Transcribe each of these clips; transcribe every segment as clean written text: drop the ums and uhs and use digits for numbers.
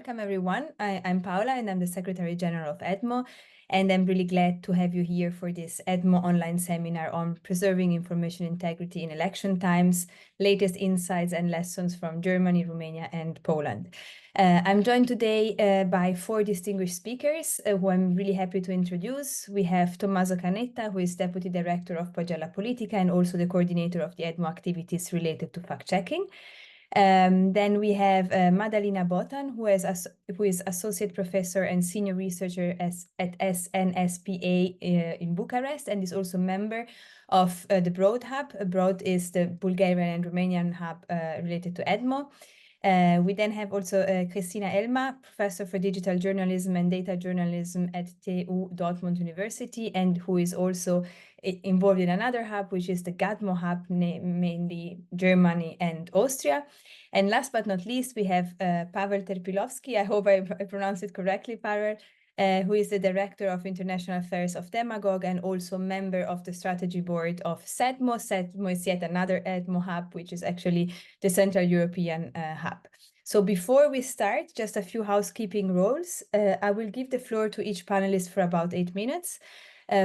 welcome everyone. I'm Paola and I'm the Secretary General of EDMO, and I'm really glad to have you here for this EDMO online seminar on preserving information integrity in election times, latest insights and lessons from Germany, Romania, and Poland. I'm joined today by four distinguished speakers who I'm really happy to introduce. We have Tommaso Canetta, who is Deputy Director of Pagella Politica and also the coordinator of the EDMO activities related to fact-checking. Then we have Madalina Botan, who is Associate Professor and Senior Researcher at SNSPA in Bucharest, and is also member of the Broad Hub. Broad is the Bulgarian and Romanian hub related to EDMO. We then have also Christina Elma, Professor for Digital Journalism and Data Journalism at TU Dortmund University, and who is also involved in another hub, which is the GADMO hub, mainly Germany and Austria. And last but not least, we have Paweł Terpilovski. I hope I pronounced it correctly, Paweł, who is the Director of International Affairs of Demagogue and also member of the strategy board of CEDMO. CEDMO is yet another EDMO hub, which is actually the Central European hub. So before we start, just a few housekeeping rules. I will give the floor to each panelist for about 8 minutes.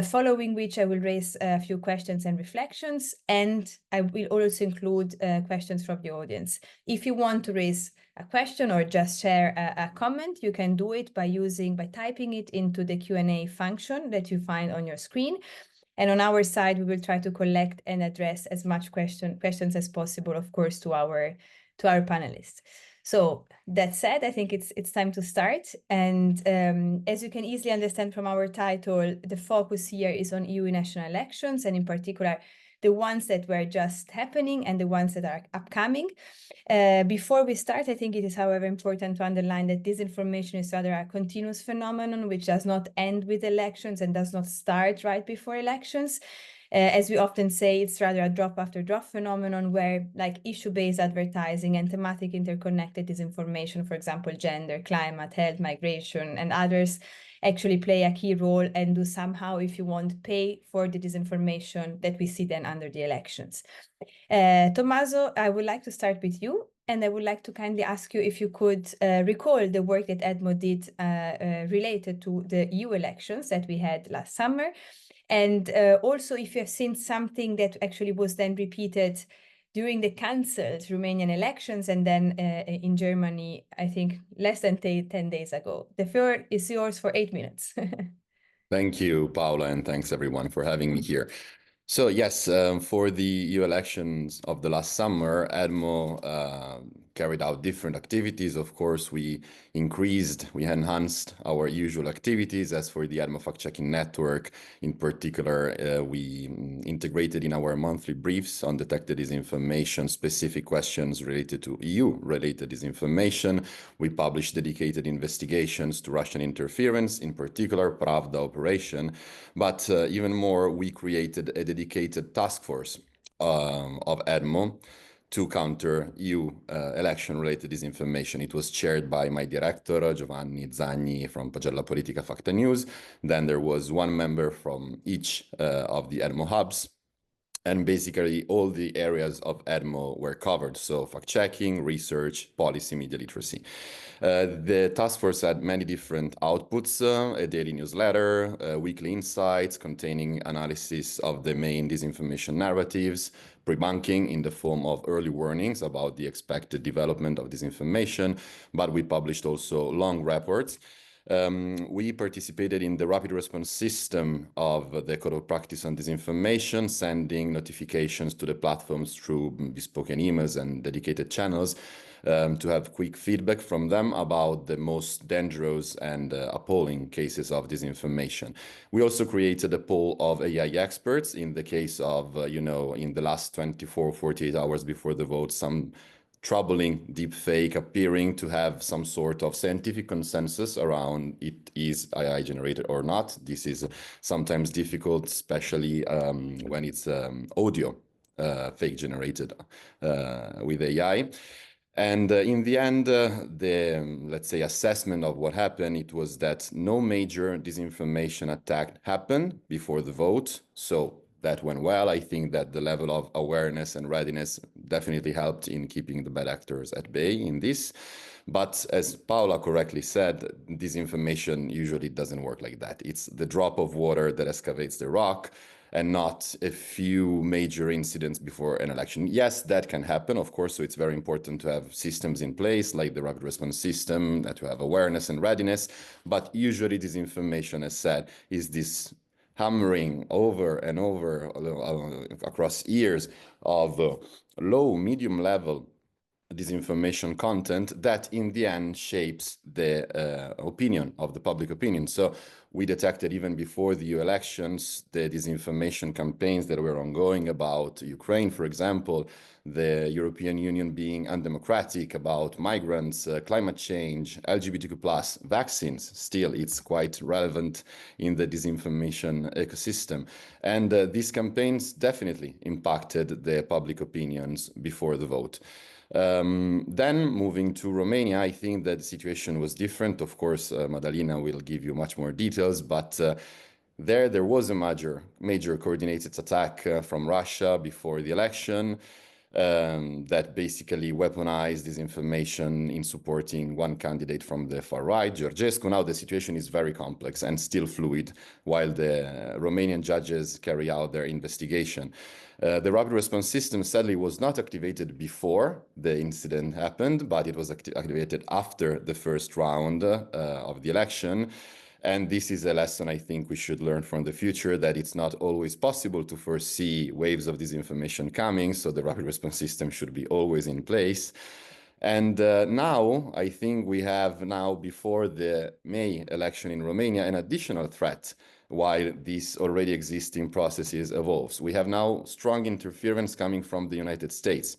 Following which I will raise a few questions and reflections, and I will also include questions from the audience. If you want to raise a question or just share a comment, you can do it by typing it into the Q&A function that you find on your screen. And on our side, we will try to collect and address as much questions as possible, of course, to our panelists. So that said, I think it's time to start. And as you can easily understand from our title, the focus here is on EU national elections, and in particular, the ones that were just happening and the ones that are upcoming. Before we start, I think it is, however, important to underline that disinformation is rather a continuous phenomenon, which does not end with elections and does not start right before elections. As we often say, it's rather a drop after drop phenomenon where issue-based advertising and thematic interconnected disinformation, for example, gender, climate, health, migration, and others actually play a key role and do somehow, if you want, pay for the disinformation that we see then under the elections. Tommaso, I would like to start with you, and I would like to kindly ask you if you could recall the work that EDMO did related to the EU elections that we had last summer. And also, if you have seen something that actually was then repeated during the cancelled Romanian elections and then in Germany, I think less than 10 days ago. The floor is yours for 8 minutes. Thank you, Paula, and thanks everyone for having me here. So yes, for the EU elections of the last summer, EDMO carried out different activities. Of course, we enhanced our usual activities. As for the EDMO fact-checking network, in particular, we integrated in our monthly briefs on detected disinformation specific questions related to EU-related disinformation. We published dedicated investigations to Russian interference, in particular, Pravda operation. But even more, we created a dedicated task force of EDMO to counter EU election-related disinformation. It was chaired by my director, Giovanni Zagni from Pagella Politica Facta News. Then there was one member from each of the EDMO hubs. And basically all the areas of EDMO were covered. So fact-checking, research, policy, media literacy. The task force had many different outputs, a daily newsletter, weekly insights containing analysis of the main disinformation narratives, pre-bunking in the form of early warnings about the expected development of disinformation, but we published also long reports. We participated in the rapid response system of the Code of Practice on Disinformation, sending notifications to the platforms through bespoke emails and dedicated channels to have quick feedback from them about the most dangerous and appalling cases of disinformation. We also created a poll of AI experts in the case of, in the last 24, 48 hours before the vote, some troubling deepfake appearing to have some sort of scientific consensus around it is AI generated or not. This is sometimes difficult, especially when it's audio fake generated with AI. And in the end, let's say, assessment of what happened, it was that no major disinformation attack happened before the vote. So that went well. I think that the level of awareness and readiness definitely helped in keeping the bad actors at bay in this. But as Paula correctly said, disinformation usually doesn't work like that. It's the drop of water that excavates the rock, and not a few major incidents before an election. Yes, that can happen, of course, so it's very important to have systems in place, like the rapid response system, to have awareness and readiness, but usually disinformation, as said, is this hammering over and over across years of low, medium level disinformation content that in the end shapes the opinion of the public opinion. So we detected even before the EU elections, the disinformation campaigns that were ongoing about Ukraine, for example, the European Union being undemocratic, about migrants, climate change, LGBTQ+, vaccines. Still, it's quite relevant in the disinformation ecosystem. And these campaigns definitely impacted the public opinions before the vote. Then moving to Romania, I think that the situation was different. Of course, Madalina will give you much more details, but there was a major coordinated attack from Russia before the election that basically weaponized disinformation in supporting one candidate from the far right, Georgescu. Now the situation is very complex and still fluid while the Romanian judges carry out their investigation. The rapid response system sadly was not activated before the incident happened, but it was activated after the first round of the election. And this is a lesson I think we should learn from the future, that it's not always possible to foresee waves of disinformation coming, so the rapid response system should be always in place. And now, I think we have now, before the May election in Romania, an additional threat while these already existing processes evolves. We have now strong interference coming from the United States.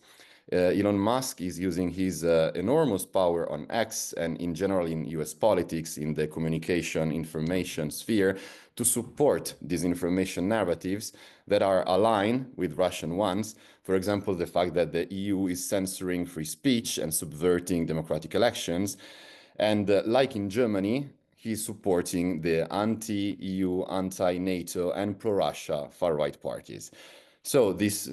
Elon Musk is using his enormous power on X and in general in US politics, in the communication information sphere, to support disinformation narratives that are aligned with Russian ones. For example, the fact that the EU is censoring free speech and subverting democratic elections. And like in Germany, he's supporting the anti-EU, anti-NATO, and pro-Russia far-right parties. So this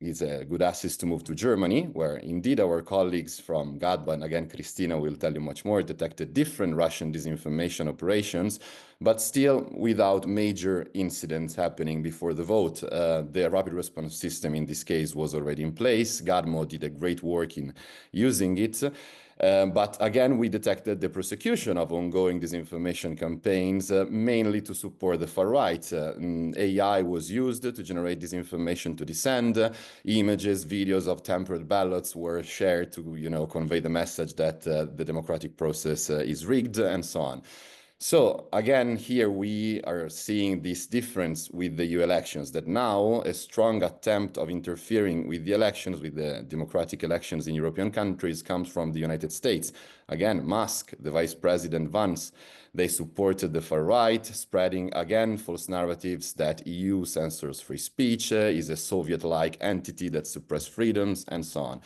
is a good access to move to Germany, where indeed our colleagues from GADBA, and again, Christina will tell you much more, detected different Russian disinformation operations, but still without major incidents happening before the vote. The rapid response system in this case was already in place. GADMO did a great work in using it. But again, we detected the prosecution of ongoing disinformation campaigns, mainly to support the far right. AI was used to generate disinformation to descend. Images, videos of tampered ballots were shared to, convey the message that the democratic process is rigged, and so on. So again, here we are seeing this difference with the EU elections, that now a strong attempt of interfering with the elections, with the democratic elections in European countries, comes from the United States. Again, Musk, the Vice President Vance, they supported the far right, spreading again false narratives that EU censors free speech, is a Soviet-like entity that suppresses freedoms, and so on.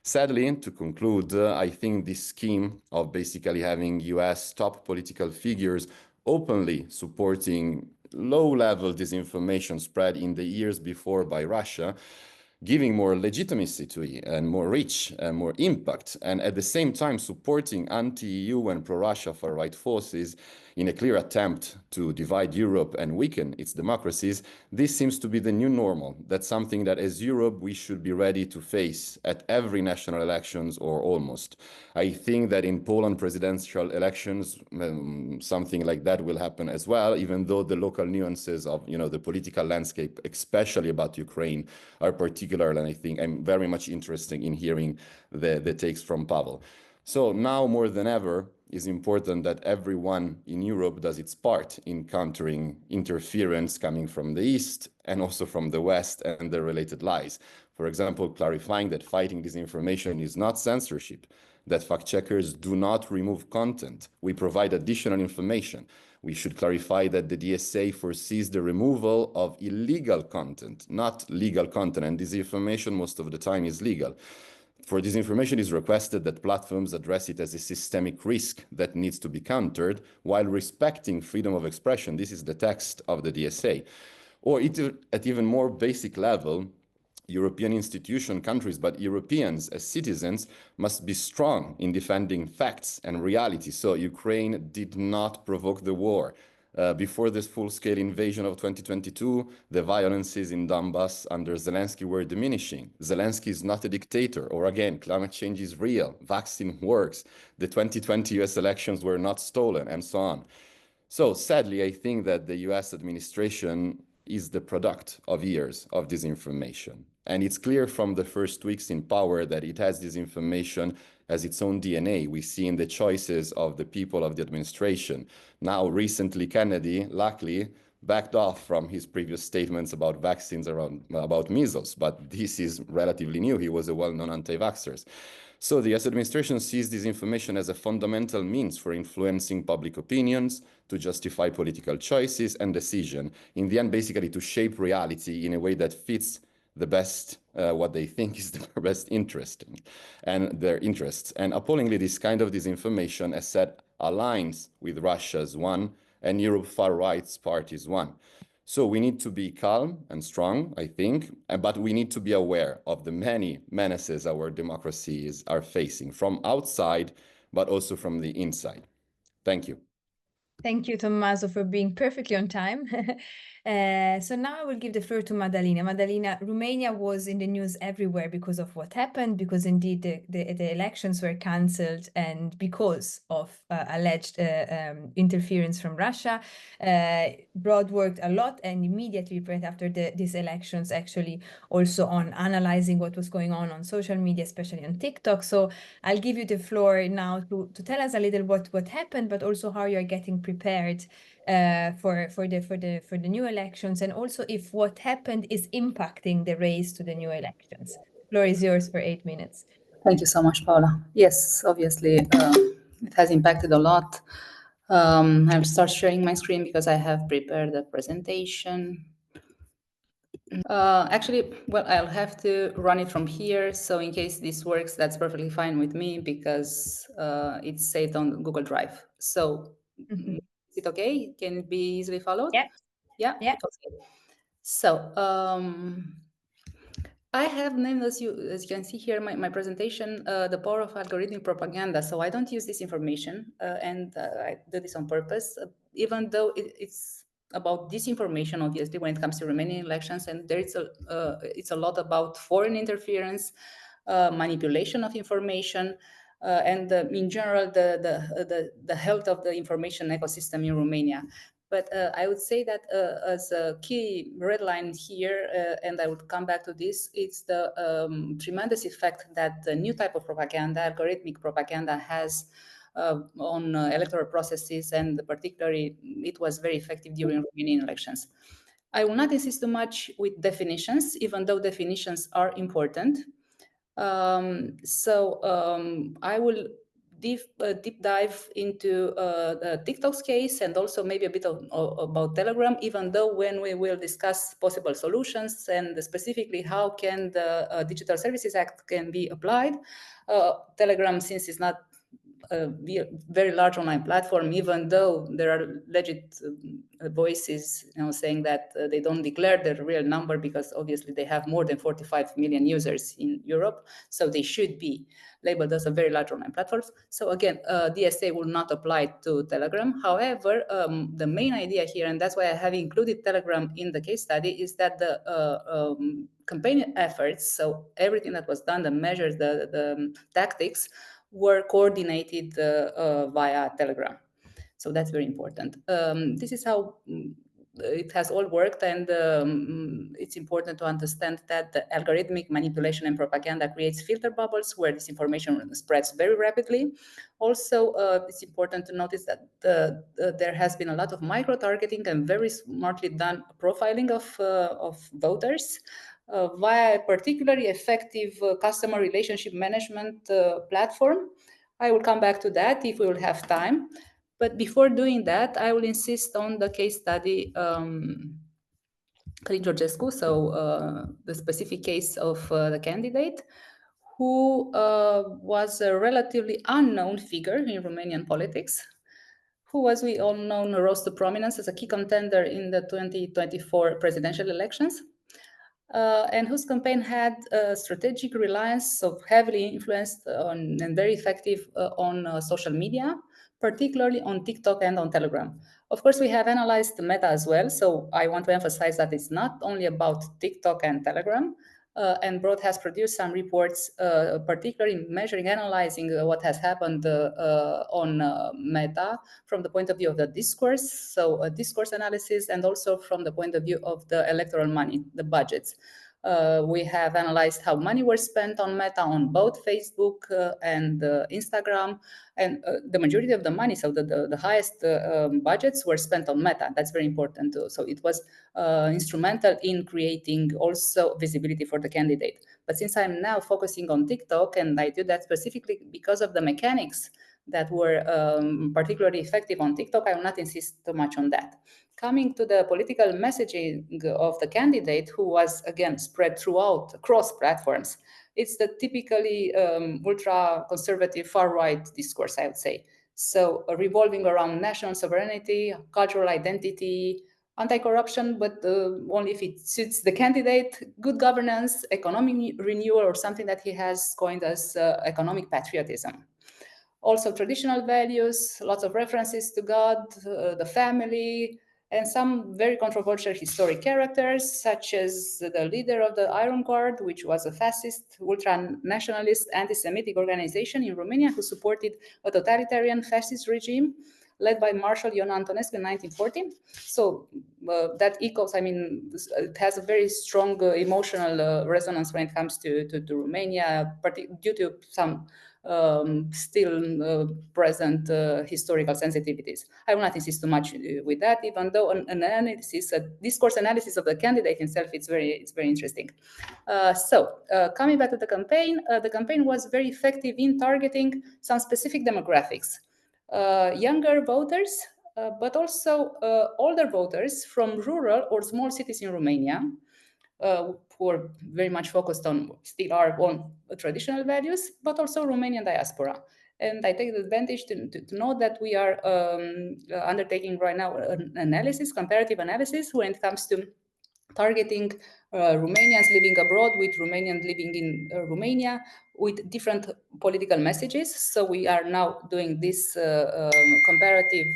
Sadly, to conclude, I think this scheme of basically having US top political figures openly supporting low-level disinformation spread in the years before by Russia, giving more legitimacy to it and more reach and more impact, and at the same time supporting anti-EU and pro-Russia far-right forces in a clear attempt to divide Europe and weaken its democracies, this seems to be the new normal. That's something that as Europe we should be ready to face at every national elections, or almost. I think that in Poland presidential elections, something like that will happen as well, even though the local nuances of the political landscape, especially about Ukraine, are particular, and I think I'm very much interested in hearing the takes from Pavel. So now more than ever, it's important that everyone in Europe does its part in countering interference coming from the East and also from the West and the related lies. For example, clarifying that fighting disinformation is not censorship, that fact checkers do not remove content. We provide additional information. We should clarify that the DSA foresees the removal of illegal content, not legal content, and disinformation most of the time is legal. For disinformation, is requested that platforms address it as a systemic risk that needs to be countered while respecting freedom of expression. This is the text of the DSA. Or at even more basic level, European institution countries, but Europeans as citizens must be strong in defending facts and reality. So Ukraine did not provoke the war. Before this full-scale invasion of 2022, the violences in Donbass under Zelensky were diminishing. Zelensky is not a dictator, or again, climate change is real, vaccine works, the 2020 US elections were not stolen, and so on. So sadly, I think that the US administration is the product of years of disinformation. And it's clear from the first weeks in power that it has disinformation as its own DNA. We see in the choices of the people of the administration. Now, recently, Kennedy, luckily, backed off from his previous statements about vaccines about measles, but this is relatively new. He was a well-known anti-vaxxer. So the US administration sees disinformation as a fundamental means for influencing public opinions, to justify political choices and decision. In the end, basically to shape reality in a way that fits the best, what they think is the best interest and their interests. And appallingly, this kind of disinformation, as said, aligns with Russia's one and Europe far right's party's one. So we need to be calm and strong, I think, but we need to be aware of the many menaces our democracies are facing from outside, but also from the inside. Thank you. Thank you, Tommaso, for being perfectly on time. So now I will give the floor to Madalina. Madalina, Romania was in the news everywhere because of what happened, because indeed the elections were cancelled and because of alleged interference from Russia. Broad worked a lot and immediately right after these elections actually also on analyzing what was going on social media, especially on TikTok. So I'll give you the floor now to tell us a little what happened, but also how you're getting prepared for the new elections, and also if what happened is impacting the race to the new elections. Floor is yours for 8 minutes. Thank you so much, Paula. Yes, obviously, it has impacted a lot. I'll start sharing my screen because I have prepared a presentation. Actually, well, I'll have to run it from here. So in case this works, that's perfectly fine with me because it's saved on Google Drive. So is it okay? Can it be easily followed? Yeah. Yeah? Yeah. Okay. So I have named, as you can see here, my presentation, the power of algorithmic propaganda. So I don't use this information, and I do this on purpose, even though it's about disinformation, obviously, when it comes to Romanian elections, and it's a lot about foreign interference, manipulation of information, and in general, the health of the information ecosystem in Romania. But I would say that as a key red line here, and I would come back to this, it's the tremendous effect that the new type of propaganda, algorithmic propaganda, has on electoral processes, and particularly it was very effective during Romanian elections. I will not insist too much with definitions, even though definitions are important. I will deep dive into the TikTok's case and also maybe a bit about Telegram, even though when we will discuss possible solutions and specifically how can the Digital Services Act can be applied. Telegram, since it's not a very large online platform, even though there are legit voices, saying that they don't declare the real number because obviously they have more than 45 million users in Europe, so they should be labeled as a very large online platform. So again, DSA will not apply to Telegram. However, the main idea here, and that's why I have included Telegram in the case study, is that the campaign efforts, so everything that was done, the measures, the tactics, were coordinated via Telegram. So that's very important. This is how it has all worked, and it's important to understand that the algorithmic manipulation and propaganda creates filter bubbles where disinformation spreads very rapidly. Also, it's important to notice that there has been a lot of micro-targeting and very smartly done profiling of voters via a particularly effective customer relationship management platform. I will come back to that if we will have time. But before doing that, I will insist on the case study Călin Georgescu, so the specific case of the candidate, who was a relatively unknown figure in Romanian politics, who, as we all know, rose to prominence as a key contender in the 2024 presidential elections. And whose campaign had a strategic reliance of heavily influenced on, and very effective on social media, particularly on TikTok and on Telegram. Of course, we have analyzed the Meta as well, so I want to emphasize that it's not only about TikTok and Telegram, and Broad has produced some reports, particularly measuring, analyzing what has happened on Meta from the point of view of the discourse, so a discourse analysis, and also from the point of view of the electoral money, the budgets. We have analyzed how money was spent on Meta on both Facebook and Instagram, and the majority of the money, so the highest budgets were spent on Meta. That's very important too. So it was instrumental in creating also visibility for the candidate. But since I'm now focusing on TikTok, and I do that specifically because of the mechanics that were particularly effective on TikTok, I will not insist too much on that. Coming to the political messaging of the candidate, who was again spread throughout across platforms, it's the typically ultra-conservative far-right discourse, I would say. So revolving around national sovereignty, cultural identity, anti-corruption, but only if it suits the candidate, good governance, economic renewal, or something that he has coined as economic patriotism. Also traditional values, lots of references to God, the family, and some very controversial historic characters, such as the leader of the Iron Guard, which was a fascist, ultra-nationalist, anti-Semitic organization in Romania who supported a totalitarian fascist regime led by Marshal Ion Antonescu in 1940. So that echoes, I mean, it has a very strong emotional resonance when it comes to Romania, due to some still present historical sensitivities. I will not insist too much with that, even though an analysis, a discourse analysis of the candidate himself, it's very interesting. Coming back to the campaign was very effective in targeting some specific demographics. Younger voters, but also older voters from rural or small cities in Romania, who are very much focused on, still are on traditional values, but also Romanian diaspora. And I take the advantage to know that we are undertaking right now an analysis, comparative analysis, when it comes to targeting Romanians living abroad with Romanians living in Romania with different political messages. So we are now doing this comparative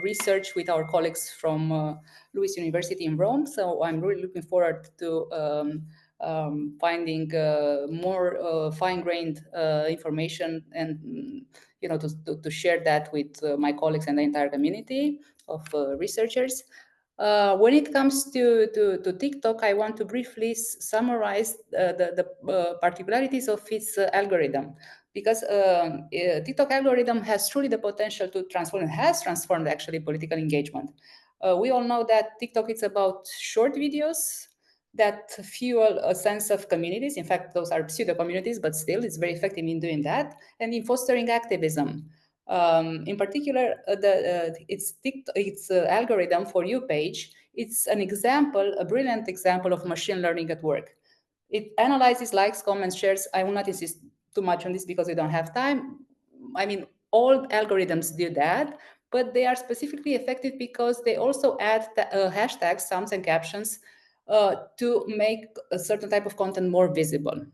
research with our colleagues from Lewis University in Rome. So I'm really looking forward to finding more fine-grained information, and to share that with my colleagues and the entire community of researchers. When it comes to TikTok, I want to briefly summarize the particularities of its algorithm, because TikTok algorithm has truly the potential to transform, and has transformed actually political engagement. We all know that TikTok is about short videos that fuel a sense of communities. In fact, those are pseudo communities, but still it's very effective in doing that, and in fostering activism. In particular, its algorithm for you page, it's an example, a brilliant example of machine learning at work. It analyzes likes, comments, shares. I will not insist too much on this because we don't have time. I mean, all algorithms do that, but they are specifically effective because they also add hashtags, sums, and captions to make a certain type of content more visible,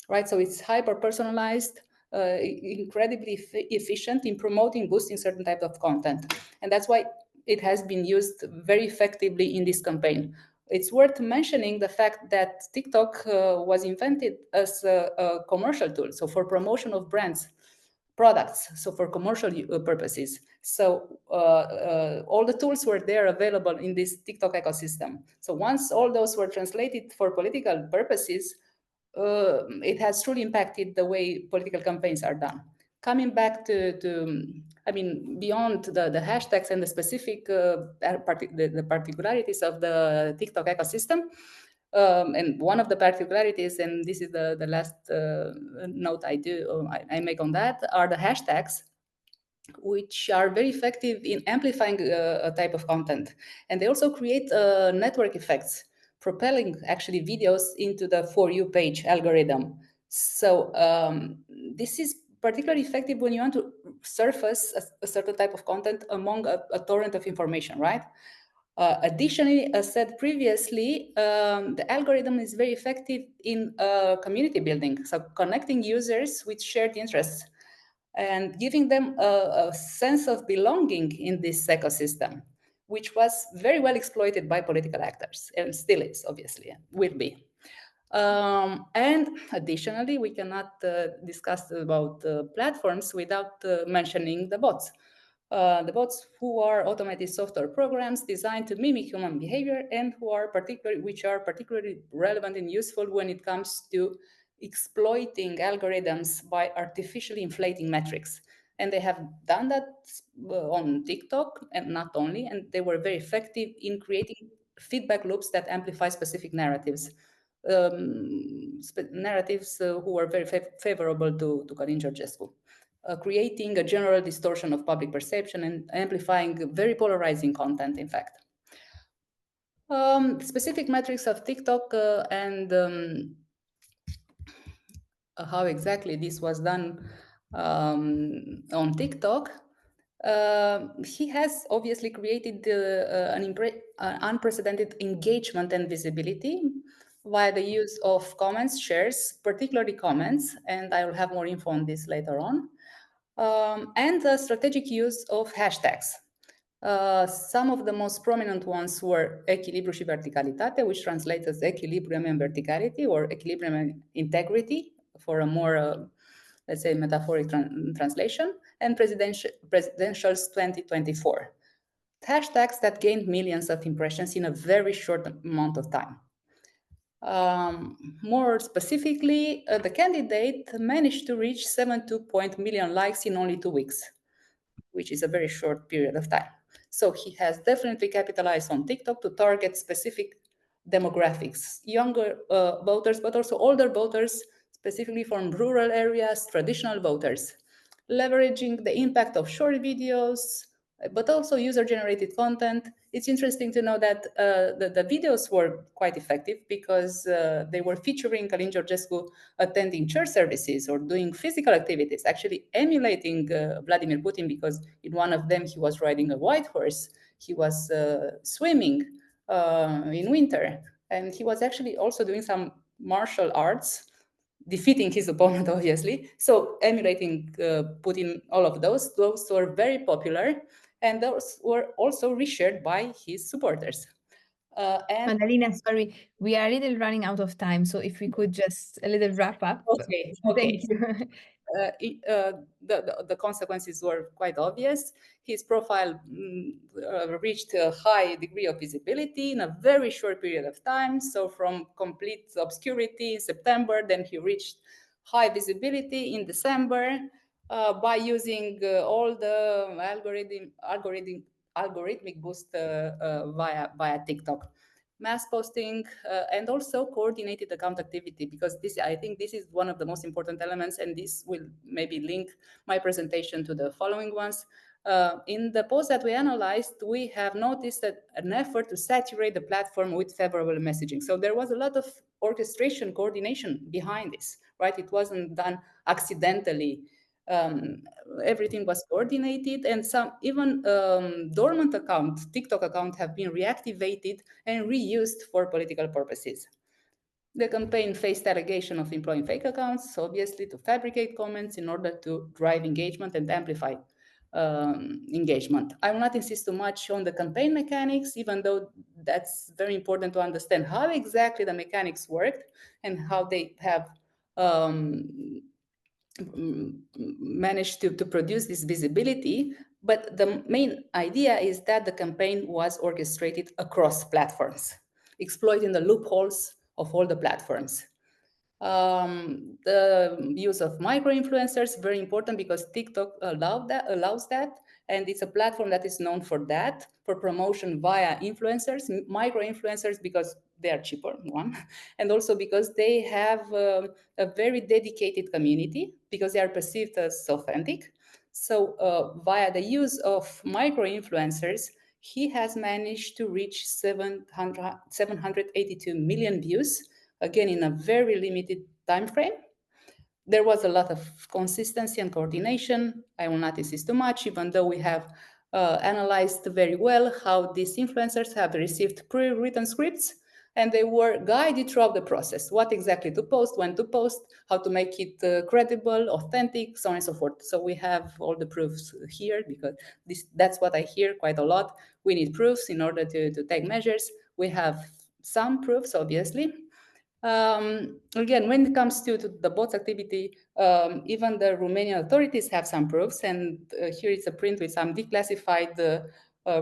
right? So it's hyper personalized, incredibly efficient in promoting, boosting certain type of content. And that's why it has been used very effectively in this campaign. It's worth mentioning the fact that TikTok was invented as a commercial tool, so for promotion of brands, products, so for commercial purposes. So all the tools were there available in this TikTok ecosystem. So once all those were translated for political purposes, it has truly impacted the way political campaigns are done. Coming back to I mean, beyond the hashtags and the specific the particularities of the TikTok ecosystem, and one of the particularities, and this is the last note I make on that, are the hashtags, which are very effective in amplifying a type of content. And they also create network effects, propelling actually videos into the For You page algorithm. So this is particularly effective when you want to surface a certain type of content among a torrent of information, right? Additionally, as said previously, the algorithm is very effective in community building, so connecting users with shared interests and giving them a sense of belonging in this ecosystem, which was very well exploited by political actors and still is, obviously, will be. And additionally, we cannot discuss about platforms without mentioning the bots. The bots who are automated software programs designed to mimic human behavior and which are particularly relevant and useful when it comes to exploiting algorithms by artificially inflating metrics. And they have done that on TikTok and not only, and they were very effective in creating feedback loops that amplify specific narratives. Narratives who are very favorable to Călin Georgescu, creating a general distortion of public perception and amplifying very polarizing content, in fact. Specific metrics of TikTok and how exactly this was done on TikTok. He has obviously created an unprecedented engagement and visibility via the use of comments, shares, particularly comments, and I will have more info on this later on, and the strategic use of hashtags. Some of the most prominent ones were echilibru și verticalitate, which translates as equilibrium and verticality, or equilibrium and integrity, for a more, let's say, metaphoric translation, and presidentials 2024. Hashtags that gained millions of impressions in a very short amount of time. More specifically, the candidate managed to reach 72 million likes in only 2 weeks, which is a very short period of time. So he has definitely capitalized on TikTok to target specific demographics, younger voters, but also older voters, specifically from rural areas, traditional voters, leveraging the impact of short videos, but also user-generated content. It's interesting to know that the videos were quite effective because they were featuring Călin Georgescu attending church services or doing physical activities, actually emulating Vladimir Putin, because in one of them he was riding a white horse, he was swimming in winter, and he was actually also doing some martial arts, defeating his opponent, obviously. So emulating Putin, all of those were very popular, and those were also reshared by his supporters. And Madalina, sorry, we are a little running out of time, so if we could just a little wrap up. Okay. Thank you. The consequences were quite obvious. His profile reached a high degree of visibility in a very short period of time. So from complete obscurity in September, then he reached high visibility in December by using all the algorithmic boost via TikTok. Mass posting and also coordinated account activity, because I think this is one of the most important elements, and this will maybe link my presentation to the following ones. In the post that we analyzed, we have noticed that an effort to saturate the platform with favorable messaging. So there was a lot of orchestration, coordination behind this, right? It wasn't done accidentally. Everything was coordinated, and some even dormant TikTok account have been reactivated and reused for political purposes. The campaign faced allegation of employing fake accounts, obviously to fabricate comments in order to drive engagement and amplify engagement. I will not insist too much on the campaign mechanics, even though that's very important to understand how exactly the mechanics worked and how they have managed to produce this visibility. But the main idea is that the campaign was orchestrated across platforms, exploiting the loopholes of all the platforms. The use of micro-influencers, very important, because TikTok allows that, and it's a platform that is known for that, for promotion via influencers, micro-influencers, because they are cheaper, one, and also because they have a very dedicated community, because they are perceived as authentic. So via the use of micro-influencers, he has managed to reach 782 million views, again in a very limited time frame. there was a lot of consistency and coordination. I will not insist too much, even though we have analyzed very well how these influencers have received pre-written scripts, and they were guided throughout the process, what exactly to post, when to post, how to make it credible, authentic, so on and so forth. So we have all the proofs here, because that's what I hear quite a lot. We need proofs in order to take measures. We have some proofs, obviously. Again, when it comes to the bots activity, even the Romanian authorities have some proofs, and here is a print with some declassified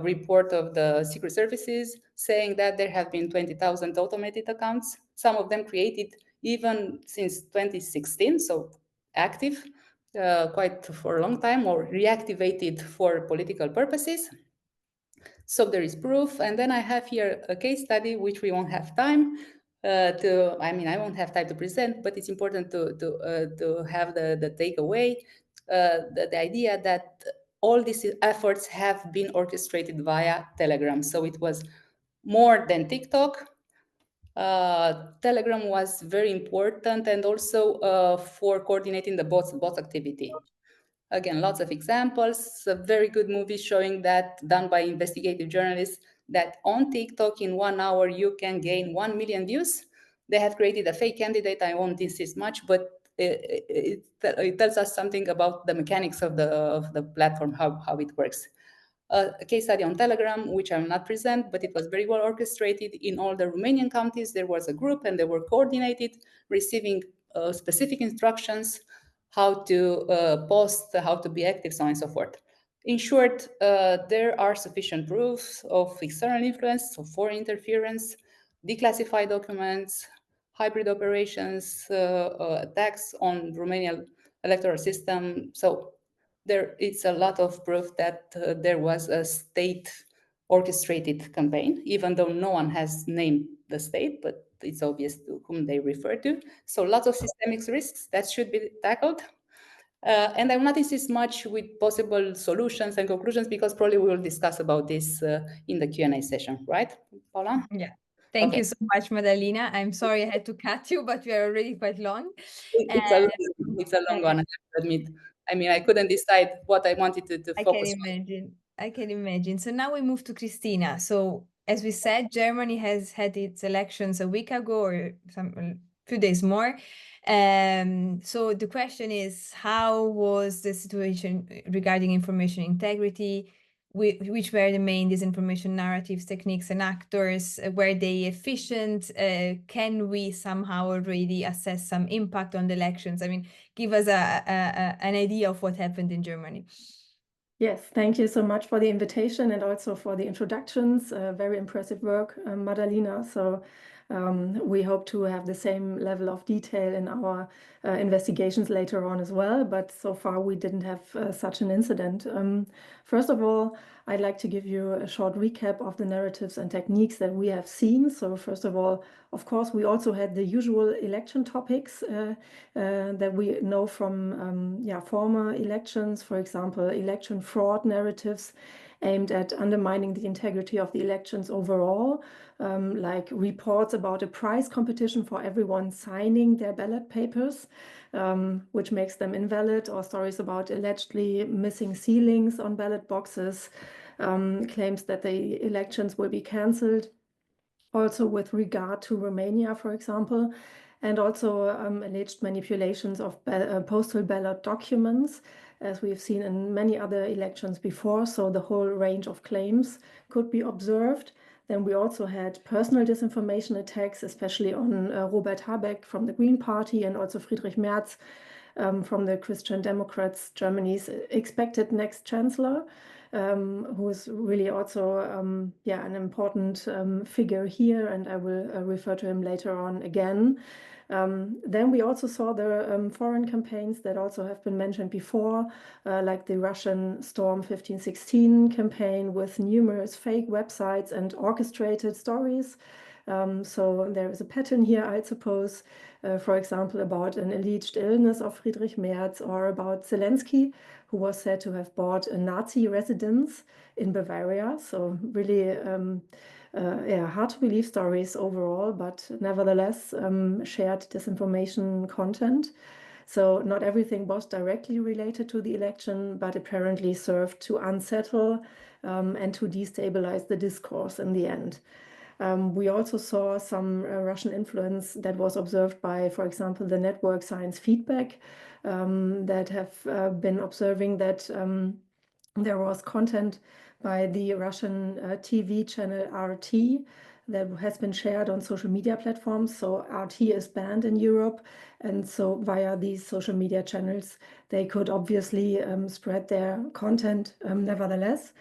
report of the secret services saying that there have been 20,000 automated accounts, some of them created even since 2016, so active quite for a long time, or reactivated for political purposes. So there is proof. And then I have here a case study, which we won't have time I won't have time to present, but it's important to have the takeaway, the idea that all these efforts have been orchestrated via Telegram. So it was more than TikTok. Telegram was very important, and also for coordinating the bot activity. Again, lots of examples, a very good movie showing that, done by investigative journalists, that on TikTok in 1 hour you can gain 1 million views. They have created a fake candidate. I won't insist much, but it tells us something about the mechanics of the platform, how it works. A case study on Telegram, which I will not present, but it was very well orchestrated. In all the Romanian counties, there was a group, and they were coordinated, receiving specific instructions how to post, how to be active, so on and so forth. In short, there are sufficient proofs of external influence, of foreign interference, declassified documents, hybrid operations, attacks on Romanian electoral system. So there is a lot of proof that there was a state orchestrated campaign, even though no one has named the state, but it's obvious to whom they refer to. So lots of systemic risks that should be tackled. And I will not insist much with possible solutions and conclusions, because probably we will discuss about this in the Q&A session, right, Paula? Yeah. Thank you so much, Madalina. I'm sorry I had to cut you, but we are already quite long. It's a long one, I have to admit. I mean, I couldn't decide what I wanted to focus on. I can imagine. So now we move to Christina. So as we said, Germany has had its elections a week ago, or a few days more. So the question is, how was the situation regarding information integrity? Which were the main disinformation narratives, techniques, and actors? Were they efficient? Can we somehow already assess some impact on the elections? I mean, give us an idea of what happened in Germany. Yes, thank you so much for the invitation and also for the introductions. Very impressive work, Madalina. So we hope to have the same level of detail in our investigations later on as well, but so far we didn't have such an incident. First of all, I'd like to give you a short recap of the narratives and techniques that we have seen. So first of all, of course, we also had the usual election topics that we know from former elections, for example, election fraud narratives aimed at undermining the integrity of the elections overall, like reports about a prize competition for everyone signing their ballot papers, which makes them invalid, or stories about allegedly missing sealings on ballot boxes, claims that the elections will be cancelled. Also with regard to Romania, for example, and also alleged manipulations of postal ballot documents, as we've seen in many other elections before. So the whole range of claims could be observed. Then we also had personal disinformation attacks, especially on Robert Habeck from the Green Party, and also Friedrich Merz from the Christian Democrats, Germany's expected next chancellor, who is really also an important figure here, and I will refer to him later on again. Then we also saw the foreign campaigns that also have been mentioned before, like the Russian Storm 1516 campaign with numerous fake websites and orchestrated stories. So there is a pattern here, I suppose, for example, about an alleged illness of Friedrich Merz, or about Zelensky, who was said to have bought a Nazi residence in Bavaria. So really hard to believe stories overall, but nevertheless shared disinformation content. So not everything was directly related to the election, but apparently served to unsettle and to destabilize the discourse in the end. We also saw some Russian influence that was observed by, for example, the network Science Feedback, that have been observing that there was content by the Russian TV channel RT that has been shared on social media platforms. So RT is banned in Europe. And so via these social media channels, they could obviously spread their content nevertheless.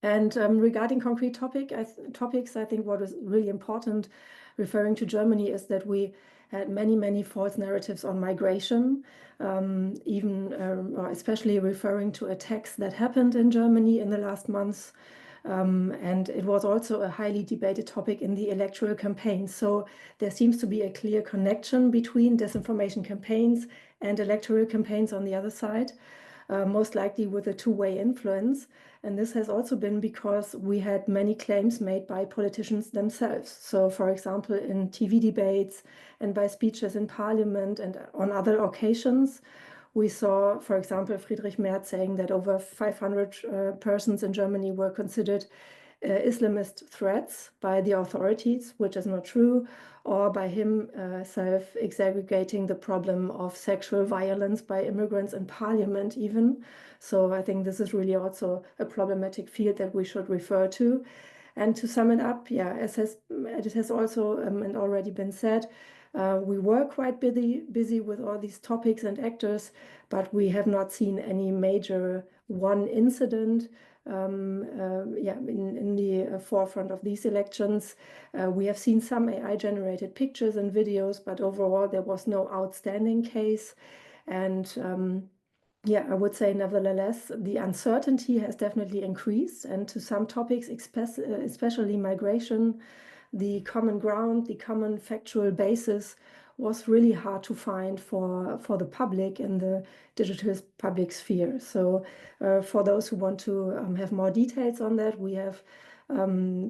And regarding concrete topics, I think what is really important, referring to Germany, is that we had many false narratives on migration, or especially referring to attacks that happened in Germany in the last months. And it was also a highly debated topic in the electoral campaign. So there seems to be a clear connection between disinformation campaigns and electoral campaigns on the other side, most likely with a two-way influence. And this has also been because we had many claims made by politicians themselves. So, for example, in TV debates and by speeches in parliament and on other occasions, we saw, for example, Friedrich Merz saying that over 500 persons in Germany were considered Islamist threats by the authorities, which is not true, or by himself exaggerating the problem of sexual violence by immigrants in parliament even. So I think this is really also a problematic field that we should refer to. And to sum it up, yeah, as it has also and already been said, we were quite busy with all these topics and actors, but we have not seen any major one incident in the forefront of these elections. We have seen some AI-generated pictures and videos, but overall there was no outstanding case. And I would say nevertheless, the uncertainty has definitely increased, and to some topics, especially migration, the common ground, the common factual basis was really hard to find for the public in the digital public sphere. So for those who want to have more details on that, we have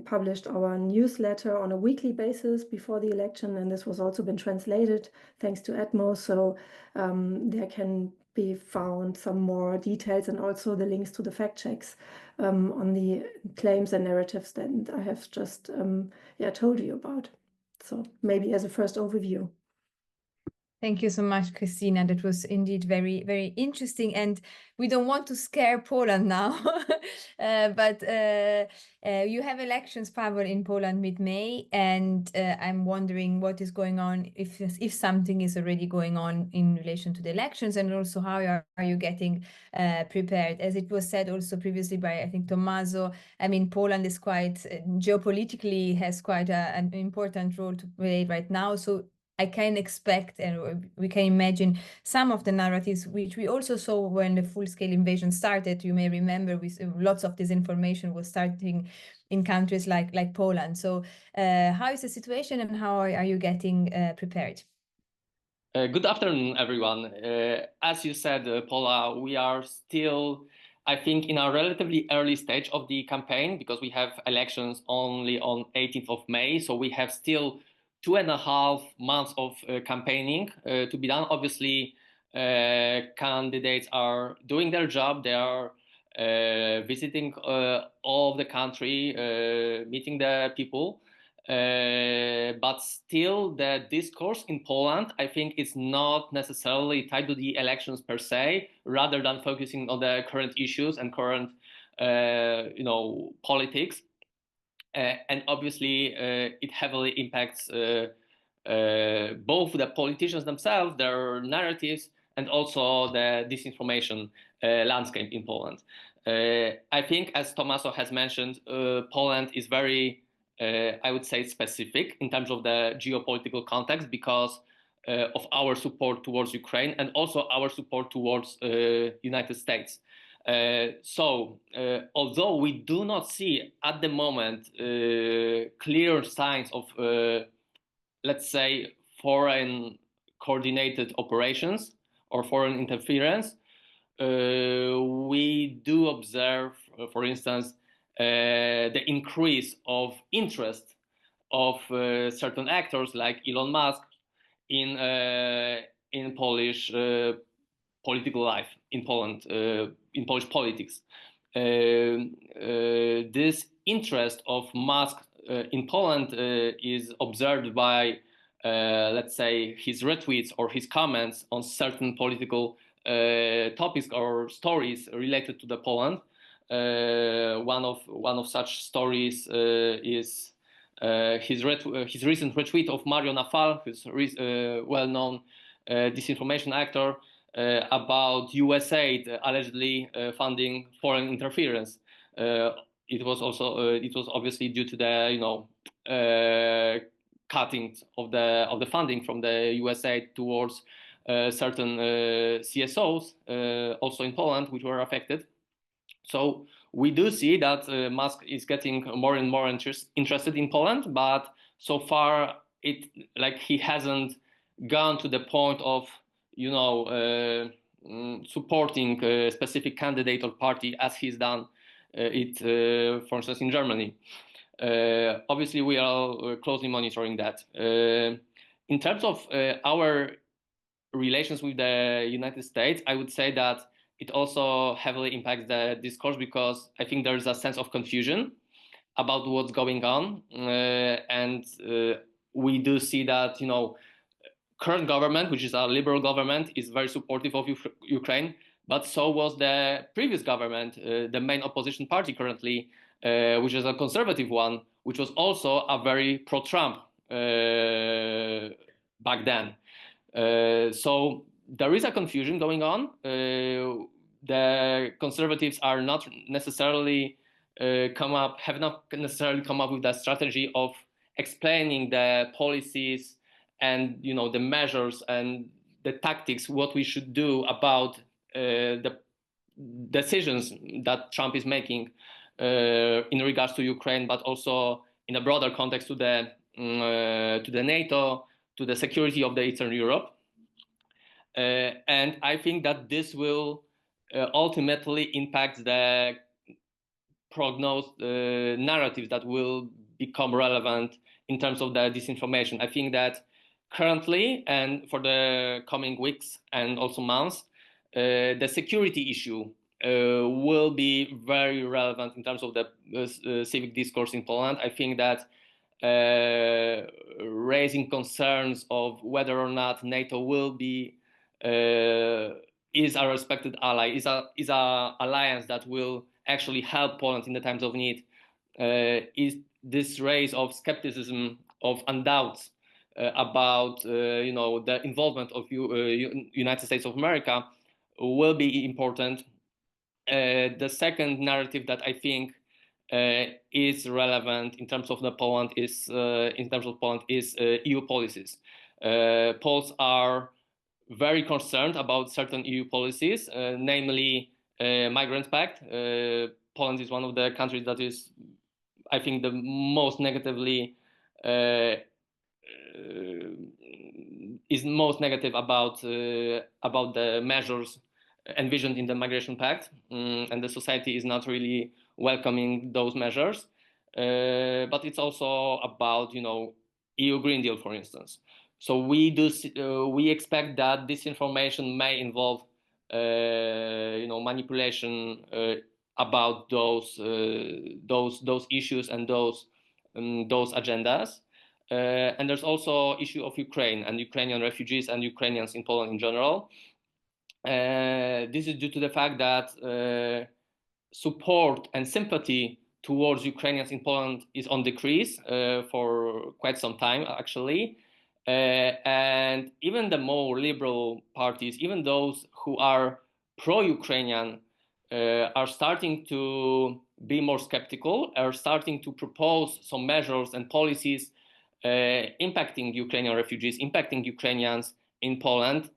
published our newsletter on a weekly basis before the election, and this was also been translated thanks to EDMO. So there can be found some more details and also the links to the fact checks on the claims and narratives that I have just told you about. So maybe as a first overview. Thank you so much, Christina. That was indeed very interesting. And we don't want to scare Poland now, but you have elections, Paweł, in Poland mid-May, and I'm wondering what is going on, if something is already going on in relation to the elections, and also how are you getting prepared? As it was said also previously by, I think, Tommaso, I mean, Poland is quite, geopolitically has quite an important role to play right now. So I can expect, and we can imagine, some of the narratives which we also saw when the full-scale invasion started. You may remember, lots of disinformation was starting in countries like Poland. So how is the situation, and how are you getting prepared? Good afternoon, everyone. As you said, Paula, we are still, I think, in a relatively early stage of the campaign, because we have elections only on 18th of May. So we have still 2.5 months of campaigning to be done. Obviously, candidates are doing their job. They are visiting all of the country, meeting the people. But still, the discourse in Poland, I think, is not necessarily tied to the elections per se, rather than focusing on the current issues and current, politics. And obviously, it heavily impacts both the politicians themselves, their narratives, and also the disinformation landscape in Poland. I think, as Tommaso has mentioned, Poland is very, I would say, specific in terms of the geopolitical context, because of our support towards Ukraine and also our support towards United States. So although we do not see at the moment clear signs of, let's say, foreign coordinated operations or foreign interference, we do observe, for instance, the increase of interest of certain actors like Elon Musk in in Polish political life in Poland, in Polish politics. This interest of Musk in Poland is observed by, let's say, his retweets or his comments on certain political topics or stories related to the Poland. One of such stories is his recent retweet of Mario Nawfal, who's well-known disinformation actor, about USAID allegedly funding foreign interference. It was obviously due to the cutting of the funding from the USAID towards certain CSOs also in Poland, which were affected. So we do see that Musk is getting more and more interested in Poland, but so far he hasn't gone to the point of supporting a specific candidate or party as he's done it, for instance, in Germany. Obviously, we are closely monitoring that. In terms of our relations with the United States, I would say that it also heavily impacts the discourse, because I think there's a sense of confusion about what's going on, and we do see that current government, which is a liberal government, is very supportive of Ukraine, but so was the previous government, the main opposition party currently, which is a conservative one, which was also a very pro-Trump back then. So there is a confusion going on. The conservatives are not necessarily have not necessarily come up with that strategy of explaining the policies and the measures and the tactics, what we should do about the decisions that Trump is making in regards to Ukraine, but also in a broader context to the NATO, to the security of the Eastern Europe. And I think that this will ultimately impact the prognosed narratives that will become relevant in terms of the disinformation. I think that currently, and for the coming weeks and also months, the security issue will be very relevant in terms of the civic discourse in Poland. I think that raising concerns of whether or not NATO will be is a respected ally, is a alliance that will actually help Poland in the times of need, is this raise of skepticism, of undoubts about the involvement of United States of America will be important. The second narrative that I think is relevant in terms of Poland is EU policies. Poles are very concerned about certain EU policies, namely Migrant Pact. Poland is one of the countries that is, I think, the most negative about the measures envisioned in the Migration Pact, and the society is not really welcoming those measures. But it's also about EU Green Deal, for instance. So we expect that this information may involve manipulation about those issues and those agendas. And there's also issue of Ukraine and Ukrainian refugees and Ukrainians in Poland in general. This is due to the fact that support and sympathy towards Ukrainians in Poland is on decrease for quite some time, actually. And even the more liberal parties, even those who are pro-Ukrainian, are starting to be more skeptical, are starting to propose some measures and policies impacting Ukrainian refugees, impacting Ukrainians in Poland,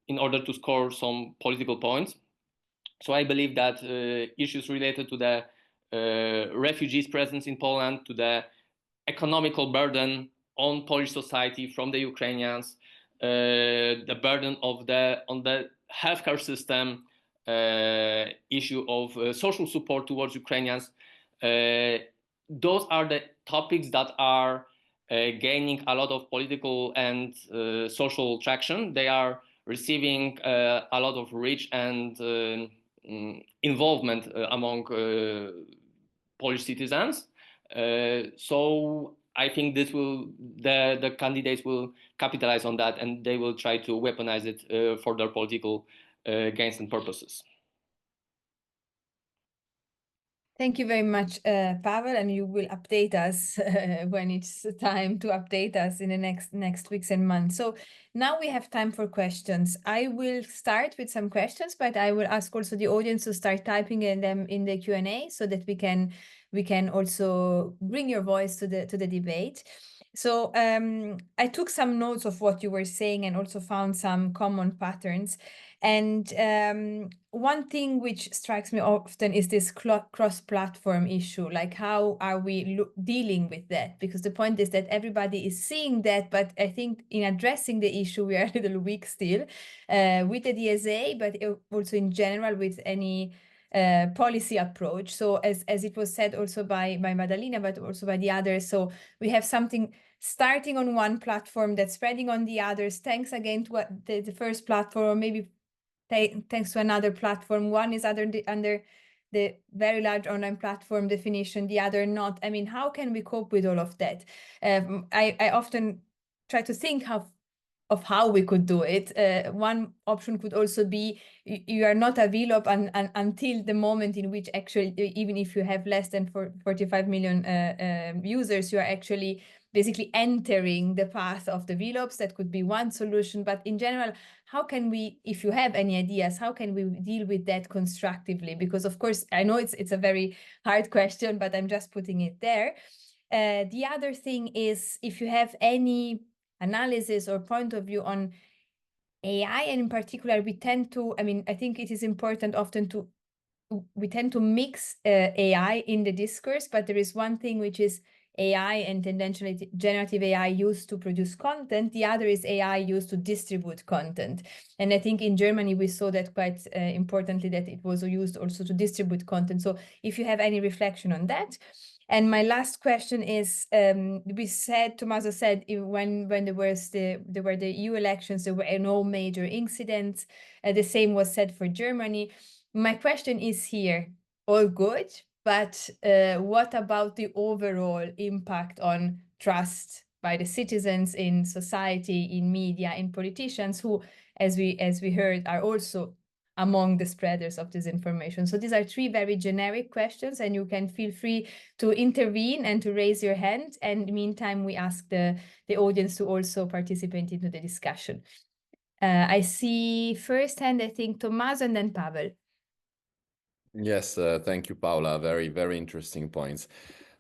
in order to score some political points. So I believe that issues related to the refugees' presence in Poland, to the economical burden on Polish society from the Ukrainians, the burden on the healthcare system, issue of social support towards Ukrainians, those are the topics that are gaining a lot of political and social traction. They are receiving a lot of reach and involvement among Polish citizens. So I think this will the candidates will capitalize on that, and they will try to weaponize it for their political gains and purposes. Thank you very much, Pavel, and you will update us when it's time to update us in the next weeks and months. So now we have time for questions. I will start with some questions, but I will ask also the audience to start typing in them in the Q&A so that we can also bring your voice to the debate. So I took some notes of what you were saying and also found some common patterns. And one thing which strikes me often is this cross-platform issue. Like, how are we dealing with that? Because the point is that everybody is seeing that, but I think in addressing the issue, we are a little weak still with the DSA, but also in general with any policy approach. So as it was said also by Madalina, but also by the others, so we have something starting on one platform that's spreading on the others, thanks again to the first platform, or maybe thanks to another platform. One is under the very large online platform definition, the other not. I mean, how can we cope with all of that? I often try to think of how we could do it. One option could also be you are not a VLOP until the moment in which actually, even if you have less than 45 million users, you are actually basically entering the path of the VLOPs. That could be one solution. But in general, how can we, if you have any ideas, how can we deal with that constructively? Because of course, I know it's a very hard question, but I'm just putting it there. The other thing is, if you have any analysis or point of view on AI, and in particular, we tend to, I mean, I think it is important often we tend to mix AI in the discourse, but there is one thing which is AI and tendentially generative AI used to produce content. The other is AI used to distribute content. And I think in Germany, we saw that quite importantly, that it was used also to distribute content. So if you have any reflection on that. And my last question is, Tommaso said, when there were the EU elections, there were no major incidents. The same was said for Germany. My question is here, all good, but what about the overall impact on trust by the citizens in society, in media, in politicians who, as we heard, are also among the spreaders of disinformation? So these are three very generic questions, and you can feel free to intervene and to raise your hand. And in the meantime, we ask the audience to also participate into the discussion. I see firsthand, I think, Tommaso and then Pavel. Yes, thank you, Paula. Very, very interesting points.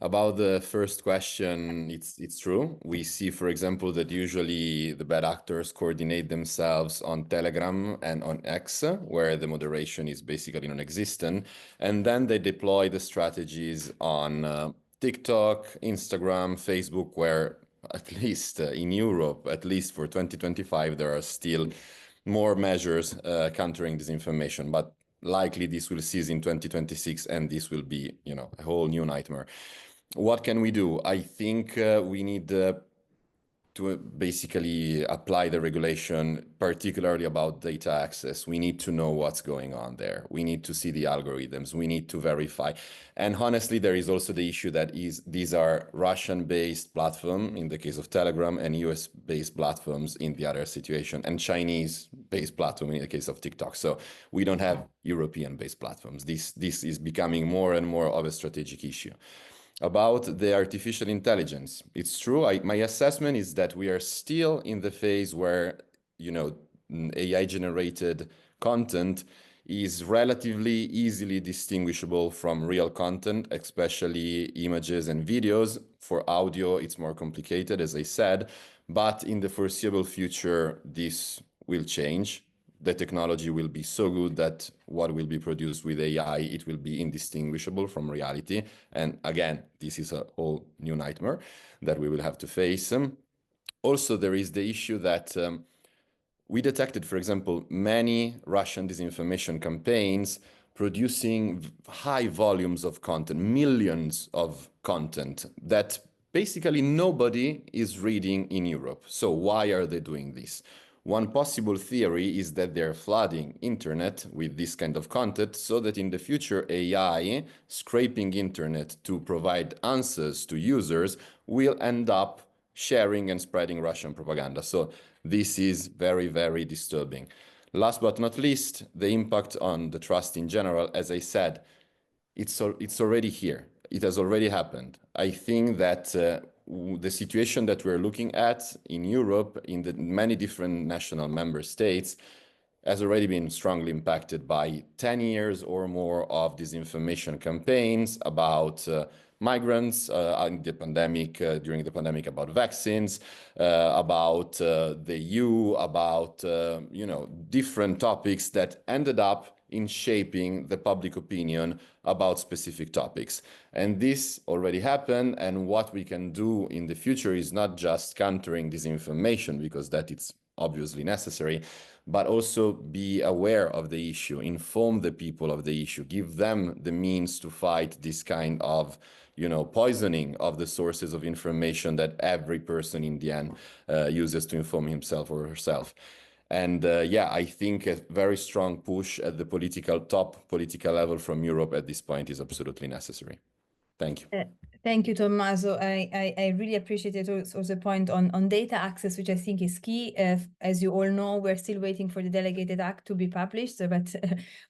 About the first question, it's true. We see, for example, that usually the bad actors coordinate themselves on Telegram and on X, where the moderation is basically non-existent, and then they deploy the strategies on TikTok, Instagram, Facebook, where at least in Europe, at least for 2025, there are still more measures countering disinformation, but likely this will cease in 2026, and this will be, a whole new nightmare. What can we do? I think we need to basically apply the regulation, particularly about data access. We need to know what's going on there. We need to see the algorithms. We need to verify. And honestly, there is also the issue that these are Russian-based platforms in the case of Telegram, and US-based platforms in the other situation, and Chinese-based platform in the case of TikTok. So we don't have European-based platforms. This is becoming more and more of a strategic issue. About the artificial intelligence, it's true. My assessment is that we are still in the phase where, AI-generated content is relatively easily distinguishable from real content, especially images and videos. For audio, it's more complicated, as I said, but in the foreseeable future, this will change. The technology will be so good that what will be produced with AI, it will be indistinguishable from reality. And again, this is a whole new nightmare that we will have to face. Also, there is the issue that we detected, for example, many Russian disinformation campaigns producing high volumes of content, millions of content that basically nobody is reading in Europe. So why are they doing this? One possible theory is that they're flooding internet with this kind of content so that in the future AI scraping internet to provide answers to users will end up sharing and spreading Russian propaganda. So this is very, very disturbing. Last but not least, the impact on the trust in general, as I said, it's already here. It has already happened. I think that the situation that we're looking at in Europe, in the many different national member states, has already been strongly impacted by 10 years or more of disinformation campaigns about migrants in the pandemic, during the pandemic, about vaccines, about the EU, about different topics that ended up in shaping the public opinion about specific topics. And this already happened, and what we can do in the future is not just countering disinformation, because that it's obviously necessary, but also be aware of the issue, inform the people of the issue, give them the means to fight this kind of poisoning of the sources of information that every person in the end uses to inform himself or herself. And I think a very strong push at the top political level from Europe at this point is absolutely necessary. Thank you. Thank you, Tommaso. I really appreciated also the point on data access, which I think is key. As you all know, we're still waiting for the delegated act to be published, but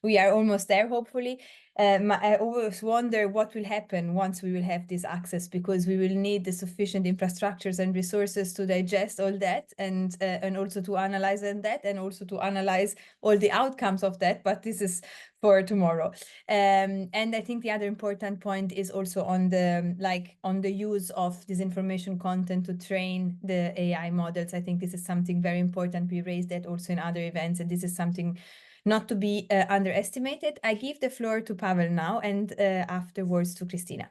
we are almost there, hopefully. I always wonder what will happen once we will have this access, because we will need the sufficient infrastructures and resources to digest all that, and also to analyze that, and also to analyze all the outcomes of that. But this is for tomorrow. And I think the other important point is also on the use of disinformation content to train the AI models. I think this is something very important. We raised that also in other events, and this is something not to be underestimated. I give the floor to Pavel now, and afterwards to Christina.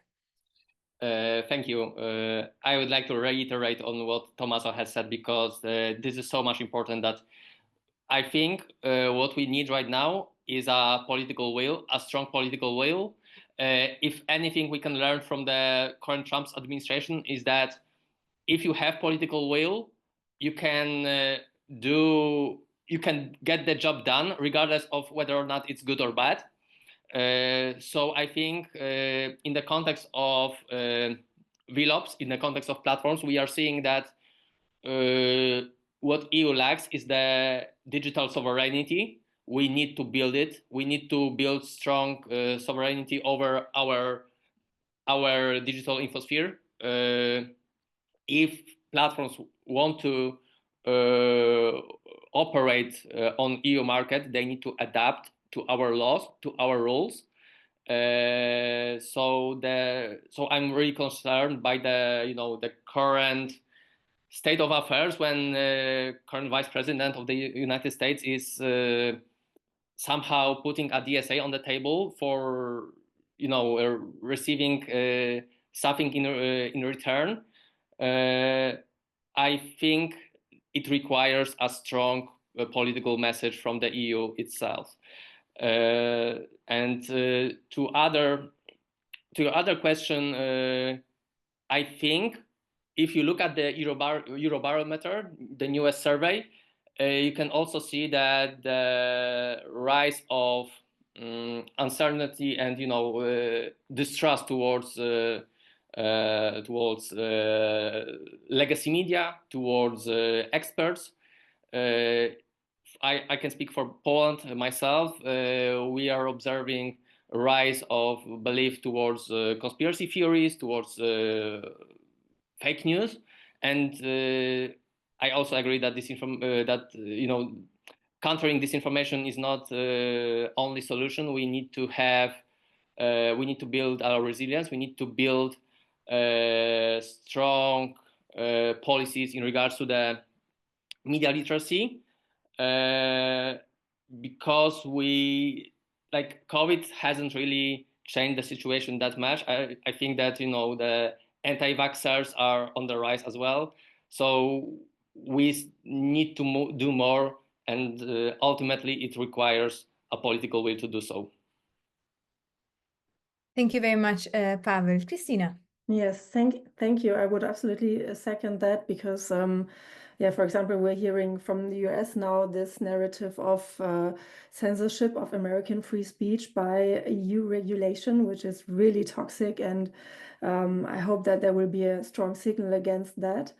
Thank you. I would like to reiterate on what Tommaso has said, because this is so much important that I think what we need right now is a political will, a strong political will. If anything we can learn from the current Trump's administration is that if you have political will, you can get the job done regardless of whether or not it's good or bad. So I think in the context of VLOPs, in the context of platforms, we are seeing that what EU lacks is the digital sovereignty. We need to build it. We need to build strong sovereignty over our digital infosphere. If platforms want to operate on EU market, they need to adapt to our laws, to our rules. So I'm really concerned by the current state of affairs when current Vice President of the United States is somehow putting a DSA on the table for receiving something in return. I think it requires a strong political message from the EU itself. And to your other question, I think if you look at the Eurobarometer, the newest survey, you can also see that the rise of uncertainty and distrust towards legacy media, towards experts. I can speak for Poland myself. We are observing a rise of belief towards conspiracy theories, towards fake news, and I also agree that countering disinformation is not only solution. We need to build our resilience. We need to build strong policies in regards to the media literacy, because COVID hasn't really changed the situation that much. I think that the anti-vaxxers are on the rise as well. So we need to do more, and ultimately it requires a political will to do so. Thank you very much, Pavel. Christina. Yes, thank you. I would absolutely second that because, yeah, for example, we're hearing from the US now this narrative of censorship of American free speech by EU regulation, which is really toxic. And I hope that there will be a strong signal against that.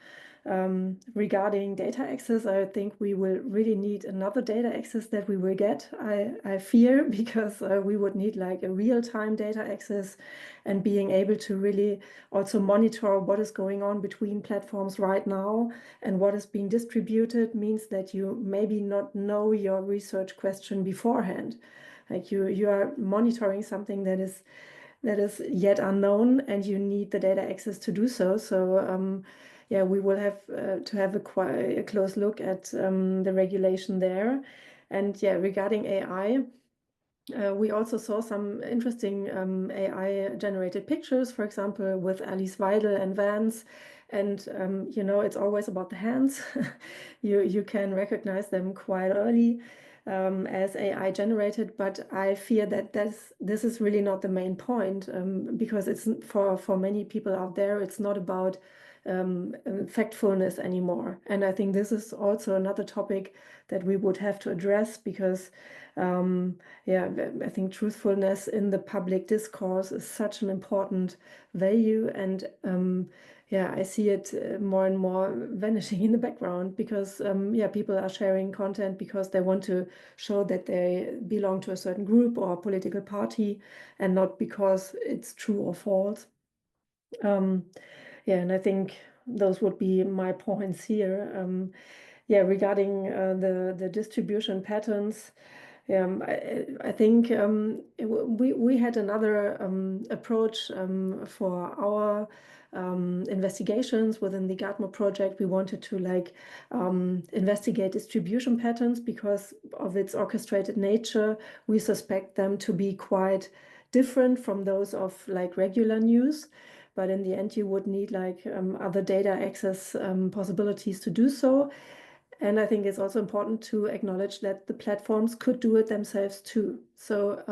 Regarding data access, I think we will really need another data access that we will get, I fear, because we would need like a real-time data access and being able to really also monitor what is going on between platforms right now and what is being distributed means that you maybe not know your research question beforehand. Like you are monitoring something that is yet unknown and you need the data access to do so. So yeah, we will have to have a close look at the regulation there. And yeah, regarding AI, we also saw some interesting AI-generated pictures, for example, with Alice Weidel and Vance. And you know, it's always about the hands. You can recognize them quite early as AI generated, but I fear that this is really not the main point because it's for many people out there, it's not about factfulness anymore. And I think this is also another topic that we would have to address because yeah, I think truthfulness in the public discourse is such an important value. And yeah, I see it more and more vanishing in the background because yeah, people are sharing content because they want to show that they belong to a certain group or political party and not because it's true or false. Yeah, and I think those would be my points here. Yeah, regarding the distribution patterns, I think we had another approach for our investigations within the GATMO project. We wanted to like investigate distribution patterns because of its orchestrated nature. We suspect them to be quite different from those of like regular news. But in the end, you would need like other data access possibilities to do so. And I think it's also important to acknowledge that the platforms could do it themselves too. So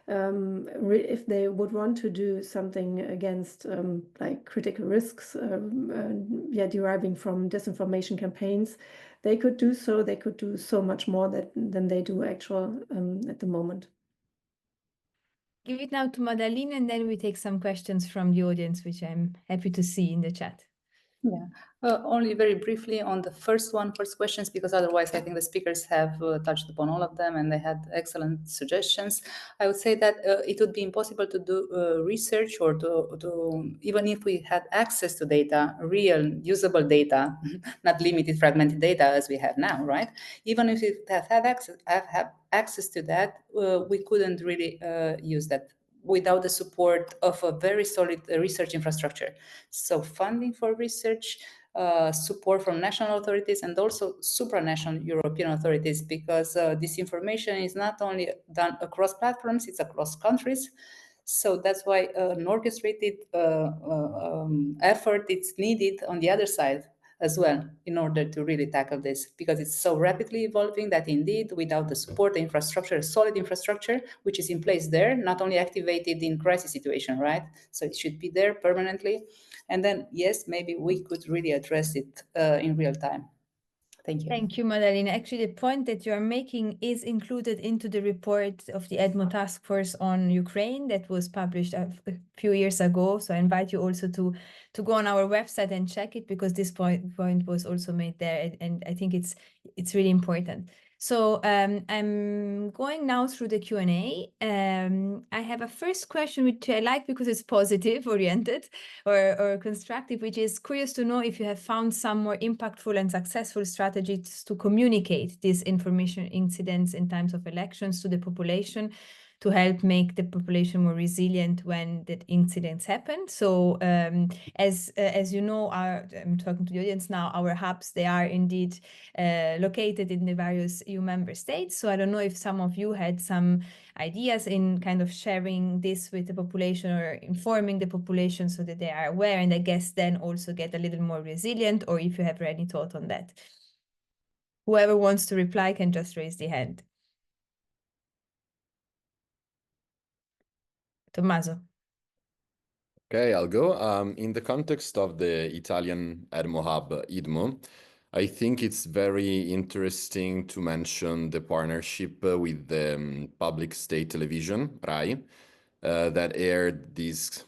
if they would want to do something against like critical risks, yeah, deriving from disinformation campaigns, they could do so. They could do so much more than they do at the moment. Give it now to Madeleine, and then we take some questions from the audience, which I'm happy to see in the chat. Yeah, only very briefly on the first questions, because otherwise I think the speakers have touched upon all of them and they had excellent suggestions. I would say that it would be impossible to do research or to even if we had access to data, real usable data, not limited fragmented data as we have now, right? Even if we have had access to that, we couldn't really use that without the support of a very solid research infrastructure. So funding for research, support from national authorities and also supranational European authorities, because disinformation is not only done across platforms, it's across countries. So that's why an orchestrated effort is needed on the other side as well in order to really tackle this, because it's so rapidly evolving that indeed without the support, the infrastructure, solid infrastructure, which is in place there, not only activated in crisis situation, right? So it should be there permanently. And then, yes, maybe we could really address it in real time. Thank you. Thank you, Madeleine. Actually, the point that you are making is included into the report of the EDMO task force on Ukraine that was published a few years ago. So I invite you also to go on our website and check it, because this point was also made there, and I think it's really important. So I'm going now through the Q&A. I have a first question which I like because it's positive oriented or constructive, which is curious to know if you have found some more impactful and successful strategies to communicate these information incidents in times of elections to the population, to help make the population more resilient when the incidents happen. So as you know, I'm talking to the audience now, our hubs, they are indeed located in the various EU member states. So I don't know if some of you had some ideas in kind of sharing this with the population or informing the population so that they are aware, and I guess then also get a little more resilient, or if you have any thought on that. Whoever wants to reply can just raise the hand. Tommaso. Okay, I'll go. In the context of the Italian EDMO hub, EDMO, I think it's very interesting to mention the partnership with the public state television, RAI, that aired these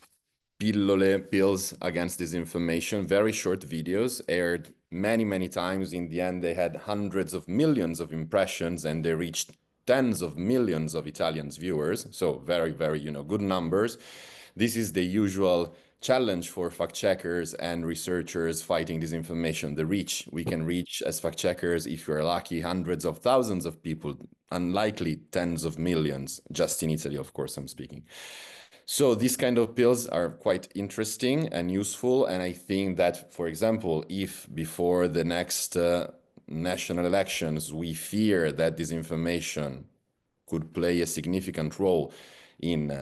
pills against disinformation, very short videos, aired many, many times. In the end, they had hundreds of millions of impressions and they reached tens of millions of Italians viewers. So very, very, good numbers. This is the usual challenge for fact checkers and researchers fighting disinformation, the reach. We can reach as fact checkers, if you're lucky, hundreds of thousands of people, unlikely tens of millions, just in Italy, of course, I'm speaking. So these kind of pills are quite interesting and useful. And I think that, for example, if before the next national elections, we fear that disinformation could play a significant role in,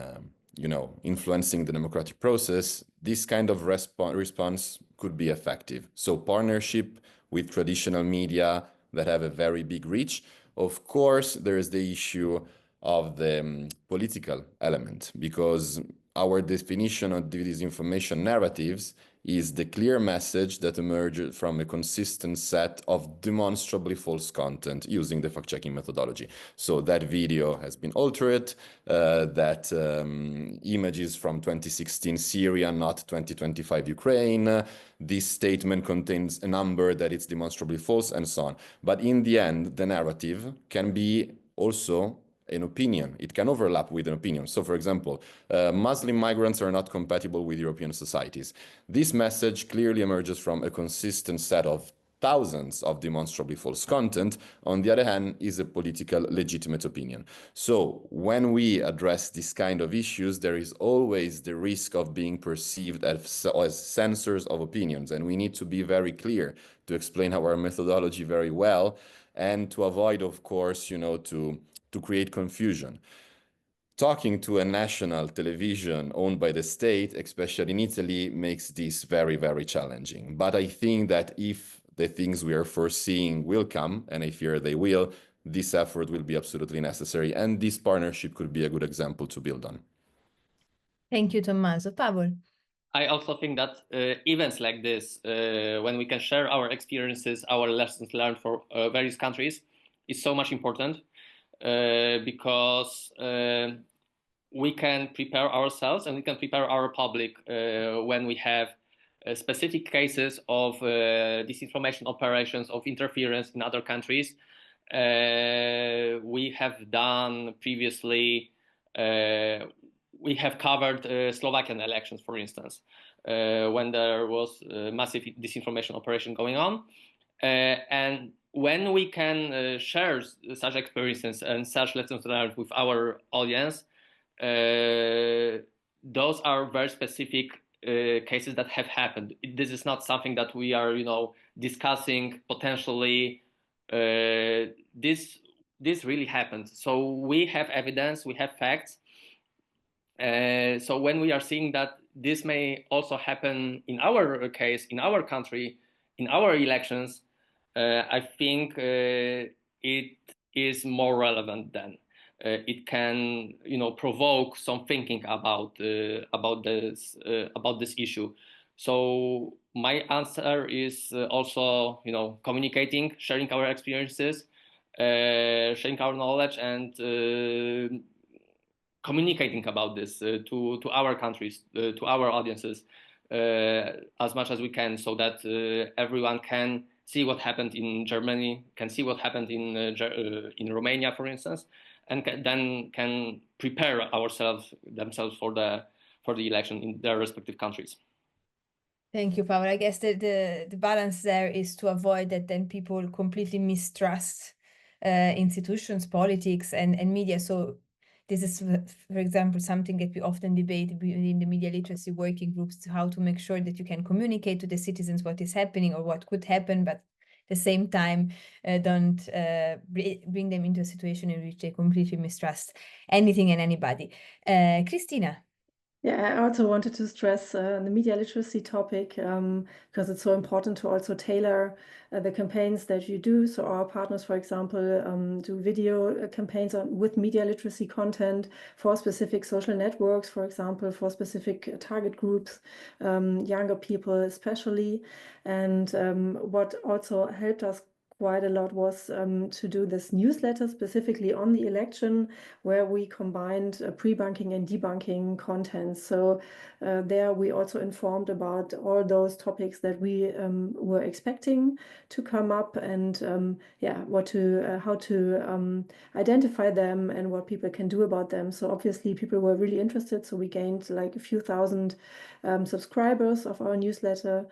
influencing the democratic process, this kind of response could be effective. So partnership with traditional media that have a very big reach. Of course, there is the issue of the political element, because our definition of disinformation narratives is the clear message that emerges from a consistent set of demonstrably false content using the fact-checking methodology. So that video has been altered, that images from 2016 Syria, not 2025 Ukraine, this statement contains a number that it's demonstrably false, and so on. But in the end, the narrative can be also an opinion. It can overlap with an opinion. So, for example, Muslim migrants are not compatible with European societies. This message clearly emerges from a consistent set of thousands of demonstrably false content. On the other hand, is a political legitimate opinion. So when we address this kind of issues, there is always the risk of being perceived as censors of opinions. And we need to be very clear to explain our methodology very well and to avoid, of course, to create confusion. Talking to a national television owned by the state, especially in Italy, makes this very, very challenging. But I think that if the things we are foreseeing will come, and I fear they will, this effort will be absolutely necessary. And this partnership could be a good example to build on. Thank you, Tommaso. Pavel? I also think that events like this, when we can share our experiences, our lessons learned for various countries, is so much important. Because we can prepare ourselves and we can prepare our public when we have specific cases of disinformation operations, of interference in other countries. We have done previously, we have covered Slovakian elections, for instance, when there was a massive disinformation operation going on. And when we can share such experiences and such lessons learned with our audience, those are very specific cases that have happened. This is not something that we are, discussing potentially. This really happened. So we have evidence, we have facts. So when we are seeing that this may also happen in our case, in our country, in our elections, I think it is more relevant then. It can, provoke some thinking about this issue. So my answer is also, communicating, sharing our experiences, sharing our knowledge, and communicating about this to our countries, to our audiences, as much as we can, so that everyone can see what happened in Germany, can see what happened in Romania, for instance, and then can prepare themselves for the election in their respective countries. Thank you, Pavel. I guess the balance there is to avoid that then people completely mistrust institutions, politics, and media. So this is, for example, something that we often debate within the media literacy working groups, how to make sure that you can communicate to the citizens what is happening or what could happen, but at the same time, don't bring them into a situation in which they completely mistrust anything and anybody. Christina? Yeah, I also wanted to stress the media literacy topic because it's so important to also tailor the campaigns that you do. So our partners, for example, do video campaigns with media literacy content for specific social networks, for example, for specific target groups, younger people especially. And what also helped us quite a lot was to do this newsletter specifically on the election, where we combined pre-bunking and debunking content. So there we also informed about all those topics that we were expecting to come up, and yeah, how to identify them and what people can do about them. So obviously people were really interested. So we gained like a few thousand subscribers of our newsletter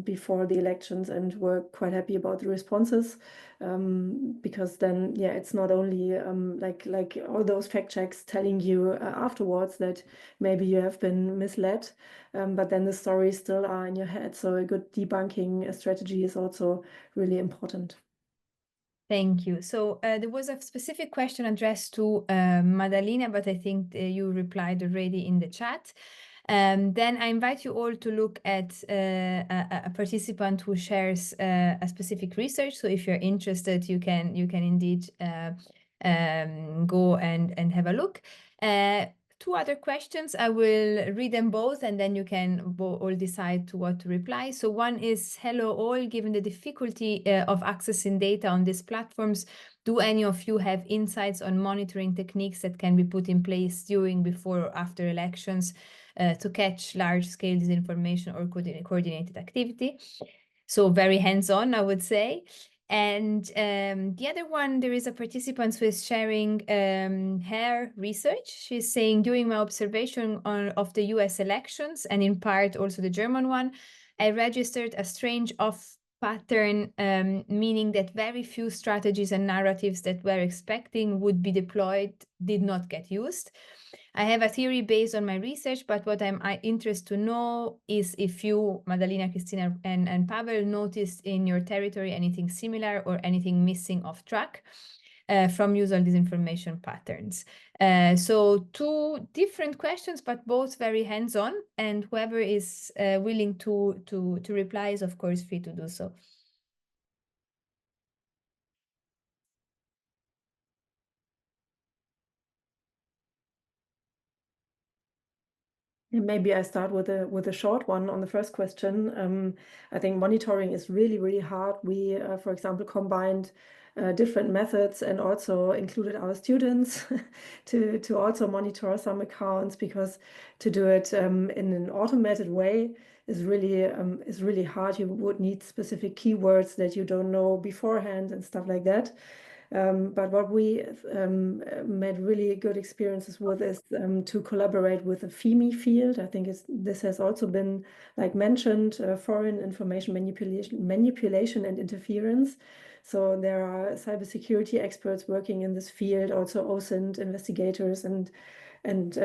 before the elections, and were quite happy about the responses, because then, yeah, it's not only like all those fact checks telling you afterwards that maybe you have been misled, but then the stories still are in your head. So a good debunking strategy is also really important. Thank you. So there was a specific question addressed to Madalina, but I think you replied already in the chat. Then I invite you all to look at a participant who shares a specific research. So if you're interested, you can indeed go and have a look. Two other questions. I will read them both, and then you can all decide to what to reply. So one is, hello all, given the difficulty of accessing data on these platforms, do any of you have insights on monitoring techniques that can be put in place during, before, or after elections to catch large-scale disinformation or coordinated activity? So very hands-on, I would say. And the other one, there is a participant who is sharing her research. She's saying, during my observation of the US elections, and in part also the German one, I registered a strange off pattern, meaning that very few strategies and narratives that we're expecting would be deployed did not get used. I have a theory based on my research, but what I'm interested to know is if you, Madalina, Christina, and Pavel, noticed in your territory anything similar or anything missing off track from usual disinformation patterns. So two different questions, but both very hands-on, and whoever is willing to reply is, of course, free to do so. Maybe I start with a short one on the first question. I think monitoring is really, really hard. We, for example, combined different methods and also included our students to also monitor some accounts, because to do it in an automated way is really hard. You would need specific keywords that you don't know beforehand and stuff like that. But what we made really good experiences with is to collaborate with the FIMI field. I think this has also been like mentioned, foreign information manipulation and interference. So there are cybersecurity experts working in this field, also OSINT investigators and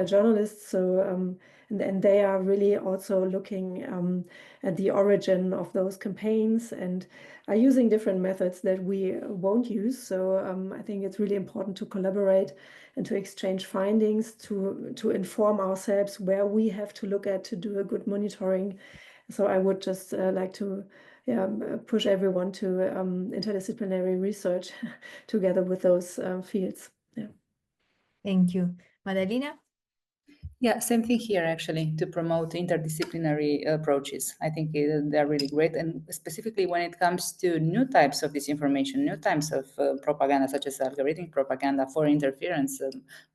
journalists. So and they are really also looking at the origin of those campaigns and are using different methods that we won't use. So I think it's really important to collaborate and to exchange findings, to inform ourselves where we have to look at to do a good monitoring. So I would just like to push everyone to interdisciplinary research together with those fields. Yeah. Thank you. Madalina? Yeah, same thing here, actually, to promote interdisciplinary approaches. I think they're really great. And specifically when it comes to new types of disinformation, new types of propaganda, such as algorithmic propaganda, foreign interference,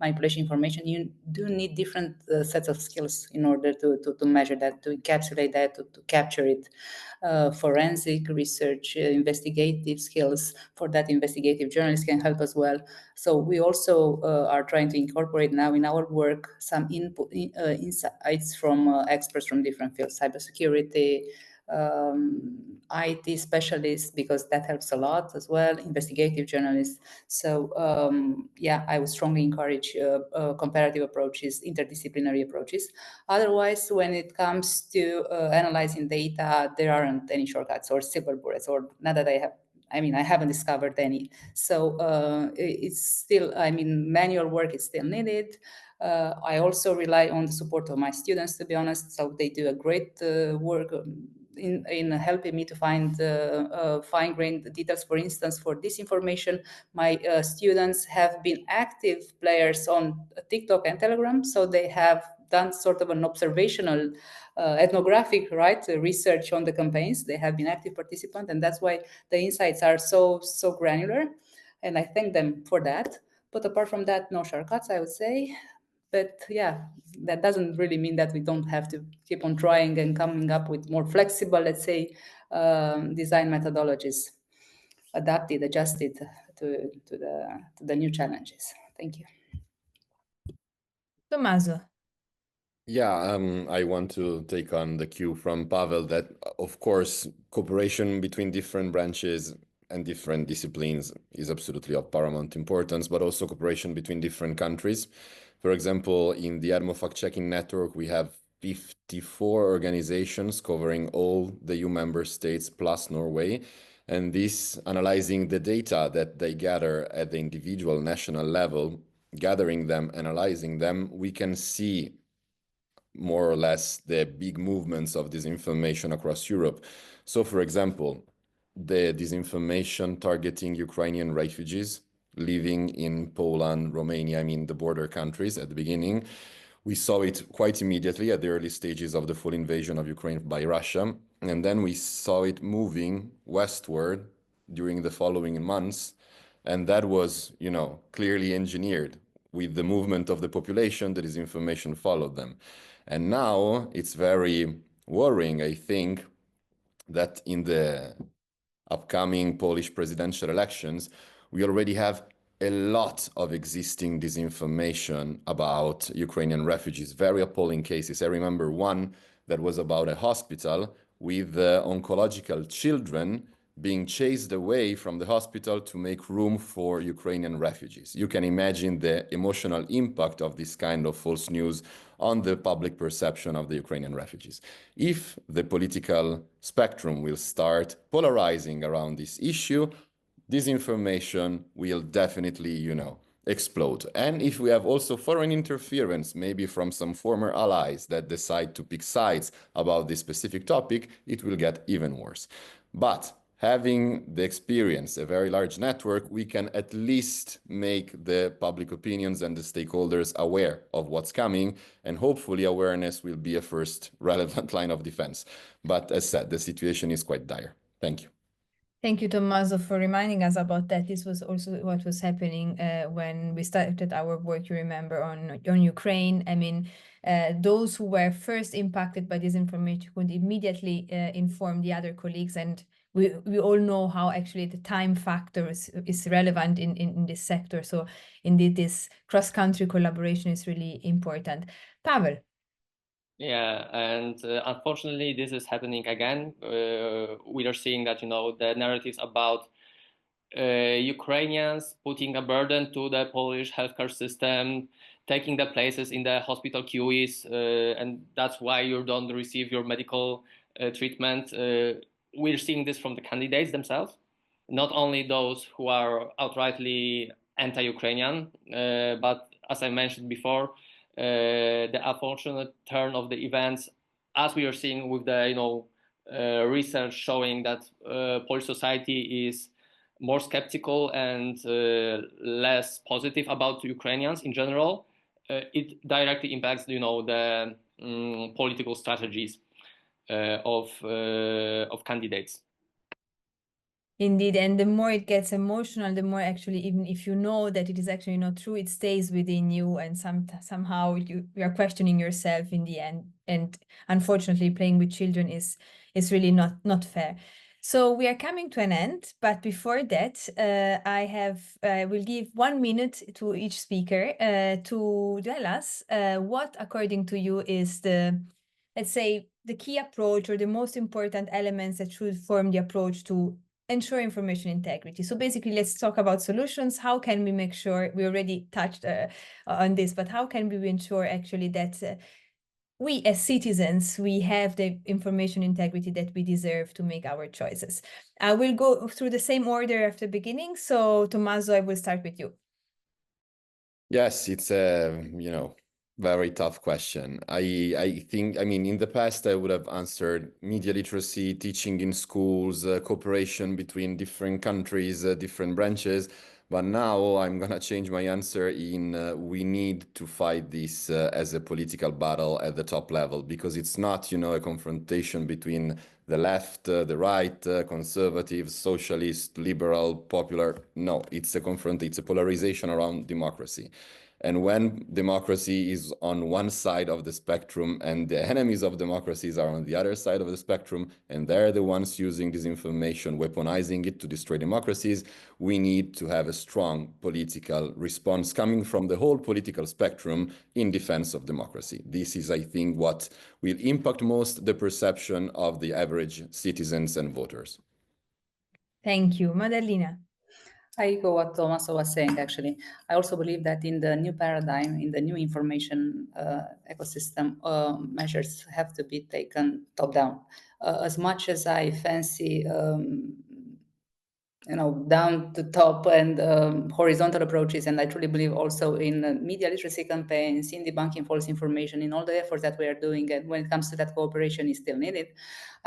manipulation information, you do need different sets of skills in order to measure that, to encapsulate that, to capture it. Forensic research, investigative skills. For that, investigative journalists can help as well. So we also are trying to incorporate now in our work some insights from experts from different fields, cybersecurity, IT specialists, because that helps a lot as well, investigative journalists. So yeah, I would strongly encourage comparative approaches, interdisciplinary approaches. Otherwise, when it comes to analyzing data, there aren't any shortcuts or silver bullets, or not that I haven't discovered any. So it's still, manual work is still needed. I also rely on the support of my students, to be honest. So they do a great work in helping me to find fine-grained details. For instance, for disinformation, my students have been active players on TikTok and Telegram, so they have done sort of an observational ethnographic research on the campaigns. They have been active participants, and that's why the insights are so granular, and I thank them for that. But apart from that, no shortcuts, I would say. But yeah, that doesn't really mean that we don't have to keep on trying and coming up with more flexible, let's say, design methodologies, adapted, adjusted to the new challenges. Thank you. Tommaso. Yeah, I want to take on the cue from Pavel that, of course, cooperation between different branches and different disciplines is absolutely of paramount importance, but also cooperation between different countries. For example, in the EDMO fact-checking network, we have 54 organizations covering all the EU member states plus Norway. And this analyzing the data that they gather at the individual national level, gathering them, analyzing them, we can see more or less the big movements of disinformation across Europe. So, for example, the disinformation targeting Ukrainian refugees living in Poland, Romania, I mean the border countries at the beginning. We saw it quite immediately at the early stages of the full invasion of Ukraine by Russia. And then we saw it moving westward during the following months. And that was, clearly engineered. With the movement of the population, the disinformation followed them. And now it's very worrying, I think, that in the upcoming Polish presidential elections, we already have a lot of existing disinformation about Ukrainian refugees, very appalling cases. I remember one that was about a hospital with oncological children being chased away from the hospital to make room for Ukrainian refugees. You can imagine the emotional impact of this kind of false news on the public perception of the Ukrainian refugees. If the political spectrum will start polarizing around this issue, disinformation will definitely, explode. And if we have also foreign interference, maybe from some former allies that decide to pick sides about this specific topic, it will get even worse. But having the experience, a very large network, we can at least make the public opinions and the stakeholders aware of what's coming, and hopefully awareness will be a first relevant line of defense. But as said, the situation is quite dire. Thank you. Thank you, Tommaso, for reminding us about that. This was also what was happening when we started our work, you remember, on Ukraine. I mean, those who were first impacted by disinformation could immediately inform the other colleagues, and we all know how actually the time factor is relevant in this sector. So indeed, this cross-country collaboration is really important. Pavel. Yeah, and unfortunately, this is happening again. We are seeing that, the narratives about Ukrainians putting a burden to the Polish healthcare system, taking the places in the hospital queues, and that's why you don't receive your medical treatment. We're seeing this from the candidates themselves, not only those who are outrightly anti-Ukrainian, but as I mentioned before, the unfortunate turn of the events, as we are seeing with the research showing that Polish society is more skeptical and less positive about Ukrainians in general, it directly impacts the political strategies of candidates. Indeed, and the more it gets emotional, the more actually, even if you know that it is actually not true, it stays within you, and somehow you are questioning yourself in the end. And unfortunately, playing with children is really not fair. So we are coming to an end, but before that, I will give 1 minute to each speaker to tell us what, according to you, is let's say, the key approach or the most important elements that should form the approach to ensure information integrity. So basically, let's talk about solutions. How can we make sure, we already touched on this, but how can we ensure actually that we as citizens, we have the information integrity that we deserve to make our choices? I will go through the same order at the beginning. So Tommaso, I will start with you. Yes, it's a, Very tough question. I think, I mean, in the past, I would have answered media literacy, teaching in schools, cooperation between different countries, different branches. But now I'm gonna change my answer in we need to fight this as a political battle at the top level, because it's not, you know, a confrontation between the left, the right, conservative, socialist, liberal, popular. No, it's a polarization around democracy. And when democracy is on one side of the spectrum and the enemies of democracies are on the other side of the spectrum, and they're the ones using disinformation, weaponizing it to destroy democracies, we need to have a strong political response coming from the whole political spectrum in defense of democracy. This is, I think, what will impact most the perception of the average citizens and voters. Thank you. Madalina. I echo what Tommaso was saying, actually. I also believe that in the new paradigm, in the new information ecosystem, measures have to be taken top-down. As much as I fancy down to top and horizontal approaches. And I truly believe also in media literacy campaigns, in debunking false information, in all the efforts that we are doing. And when it comes to that, cooperation is still needed.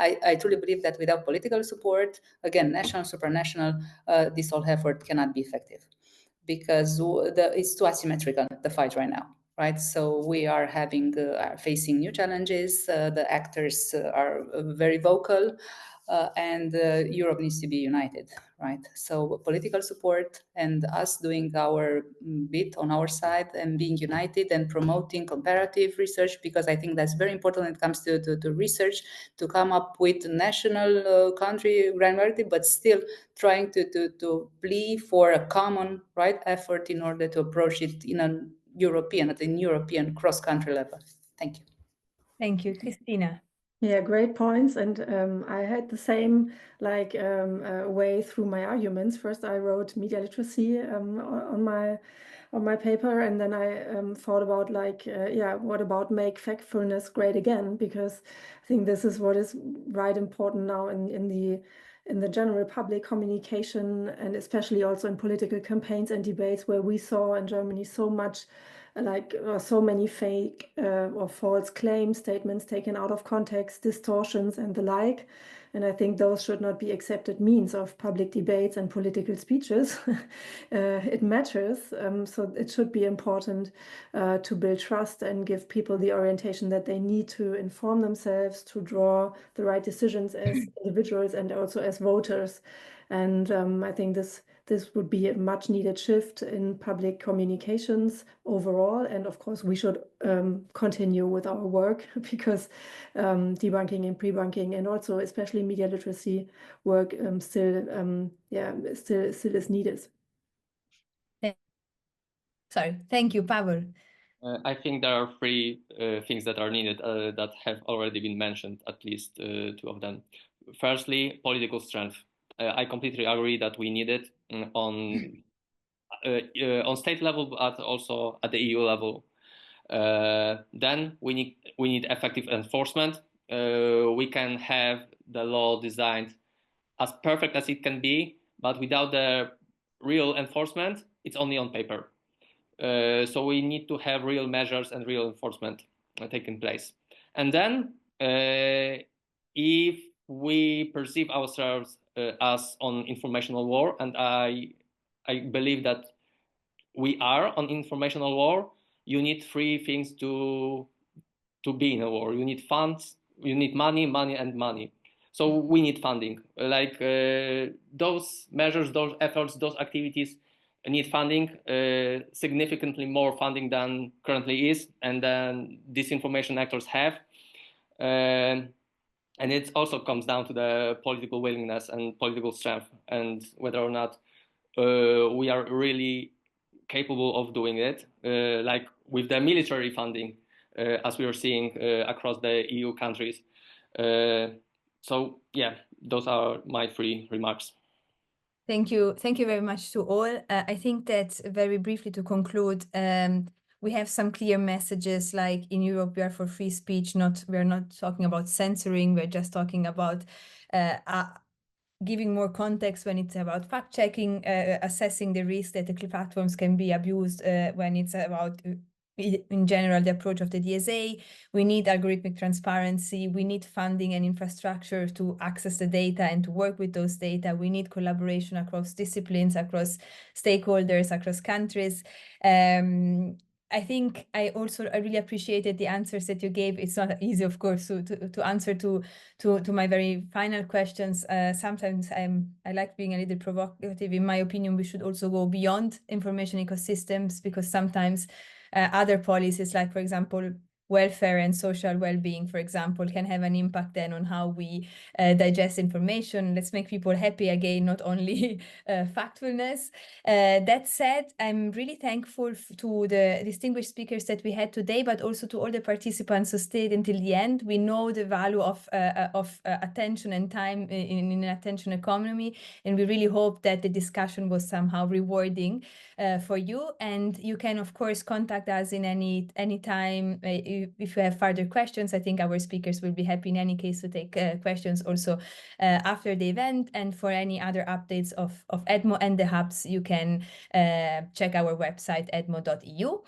I truly believe that without political support, again, national, supranational, this whole effort cannot be effective, because it's too asymmetrical, the fight right now. Right, so we are facing new challenges. The actors are very vocal, and Europe needs to be united, right? So political support and us doing our bit on our side and being united and promoting comparative research, because I think that's very important when it comes to research, to come up with national country granularity, but still trying to plea for a common right effort in order to approach it in a European cross-country level. Thank you. Thank you. Christina. Yeah, great points. And I had the same way through my arguments. First, I wrote media literacy on my paper, and then I thought about what about make factfulness great again? Because I think this is what is right important now in the general public communication, and especially also in political campaigns and debates, where we saw in Germany so much so many fake or false claims, statements taken out of context, distortions and the like. And I think those should not be accepted means of public debates and political speeches. It matters. So it should be important to build trust and give people the orientation that they need to inform themselves, to draw the right decisions as individuals and also as voters. And I think this would be a much needed shift in public communications overall. And of course, we should continue with our work, because debunking and pre-bunking and also especially media literacy work still is needed. Sorry, thank you, Pavel. I think there are three things that are needed that have already been mentioned, at least two of them. Firstly, political strength. I completely agree that we need it on state level, but also at the EU level. Then we need effective enforcement. We can have the law designed as perfect as it can be, but without the real enforcement, it's only on paper. So we need to have real measures and real enforcement taking place. And then if we perceive ourselves as on informational war, and I believe that we are on informational war, you need three things to be in a war. You need funds, you need money, and money. So we need funding. Like those measures, those efforts, those activities need funding, significantly more funding than currently is, and then disinformation actors have. And it also comes down to the political willingness and political strength, and whether or not we are really capable of doing it, like with the military funding, as we are seeing across the EU countries. So yeah, those are my three remarks. Thank you very much to all. I think that very briefly to conclude, we have some clear messages, like in Europe we are for free speech. We're not talking about censoring. We're just talking about giving more context when it's about fact checking, assessing the risk that the platforms can be abused when it's about in general, the approach of the DSA. We need algorithmic transparency. We need funding and infrastructure to access the data and to work with those data. We need collaboration across disciplines, across stakeholders, across countries. I think I really appreciated the answers that you gave. It's not easy, of course, to answer to my very final questions. Sometimes I like being a little provocative. In my opinion, we should also go beyond information ecosystems, because sometimes other policies, like, for example, welfare and social well-being, for example, can have an impact then on how we digest information. Let's make people happy again, not only factfulness. That said, I'm really thankful to the distinguished speakers that we had today, but also to all the participants who stayed until the end. We know the value of attention and time in an attention economy, and we really hope that the discussion was somehow rewarding for you. And you can, of course, contact us in any time if you have further questions. I think our speakers will be happy in any case to take questions also after the event. And for any other updates of EDMO and the hubs, you can check our website, edmo.eu.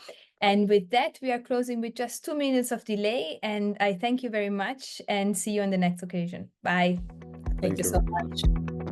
And with that, we are closing with just 2 minutes of delay. And I thank you very much and see you on the next occasion. Bye. Thank you so much.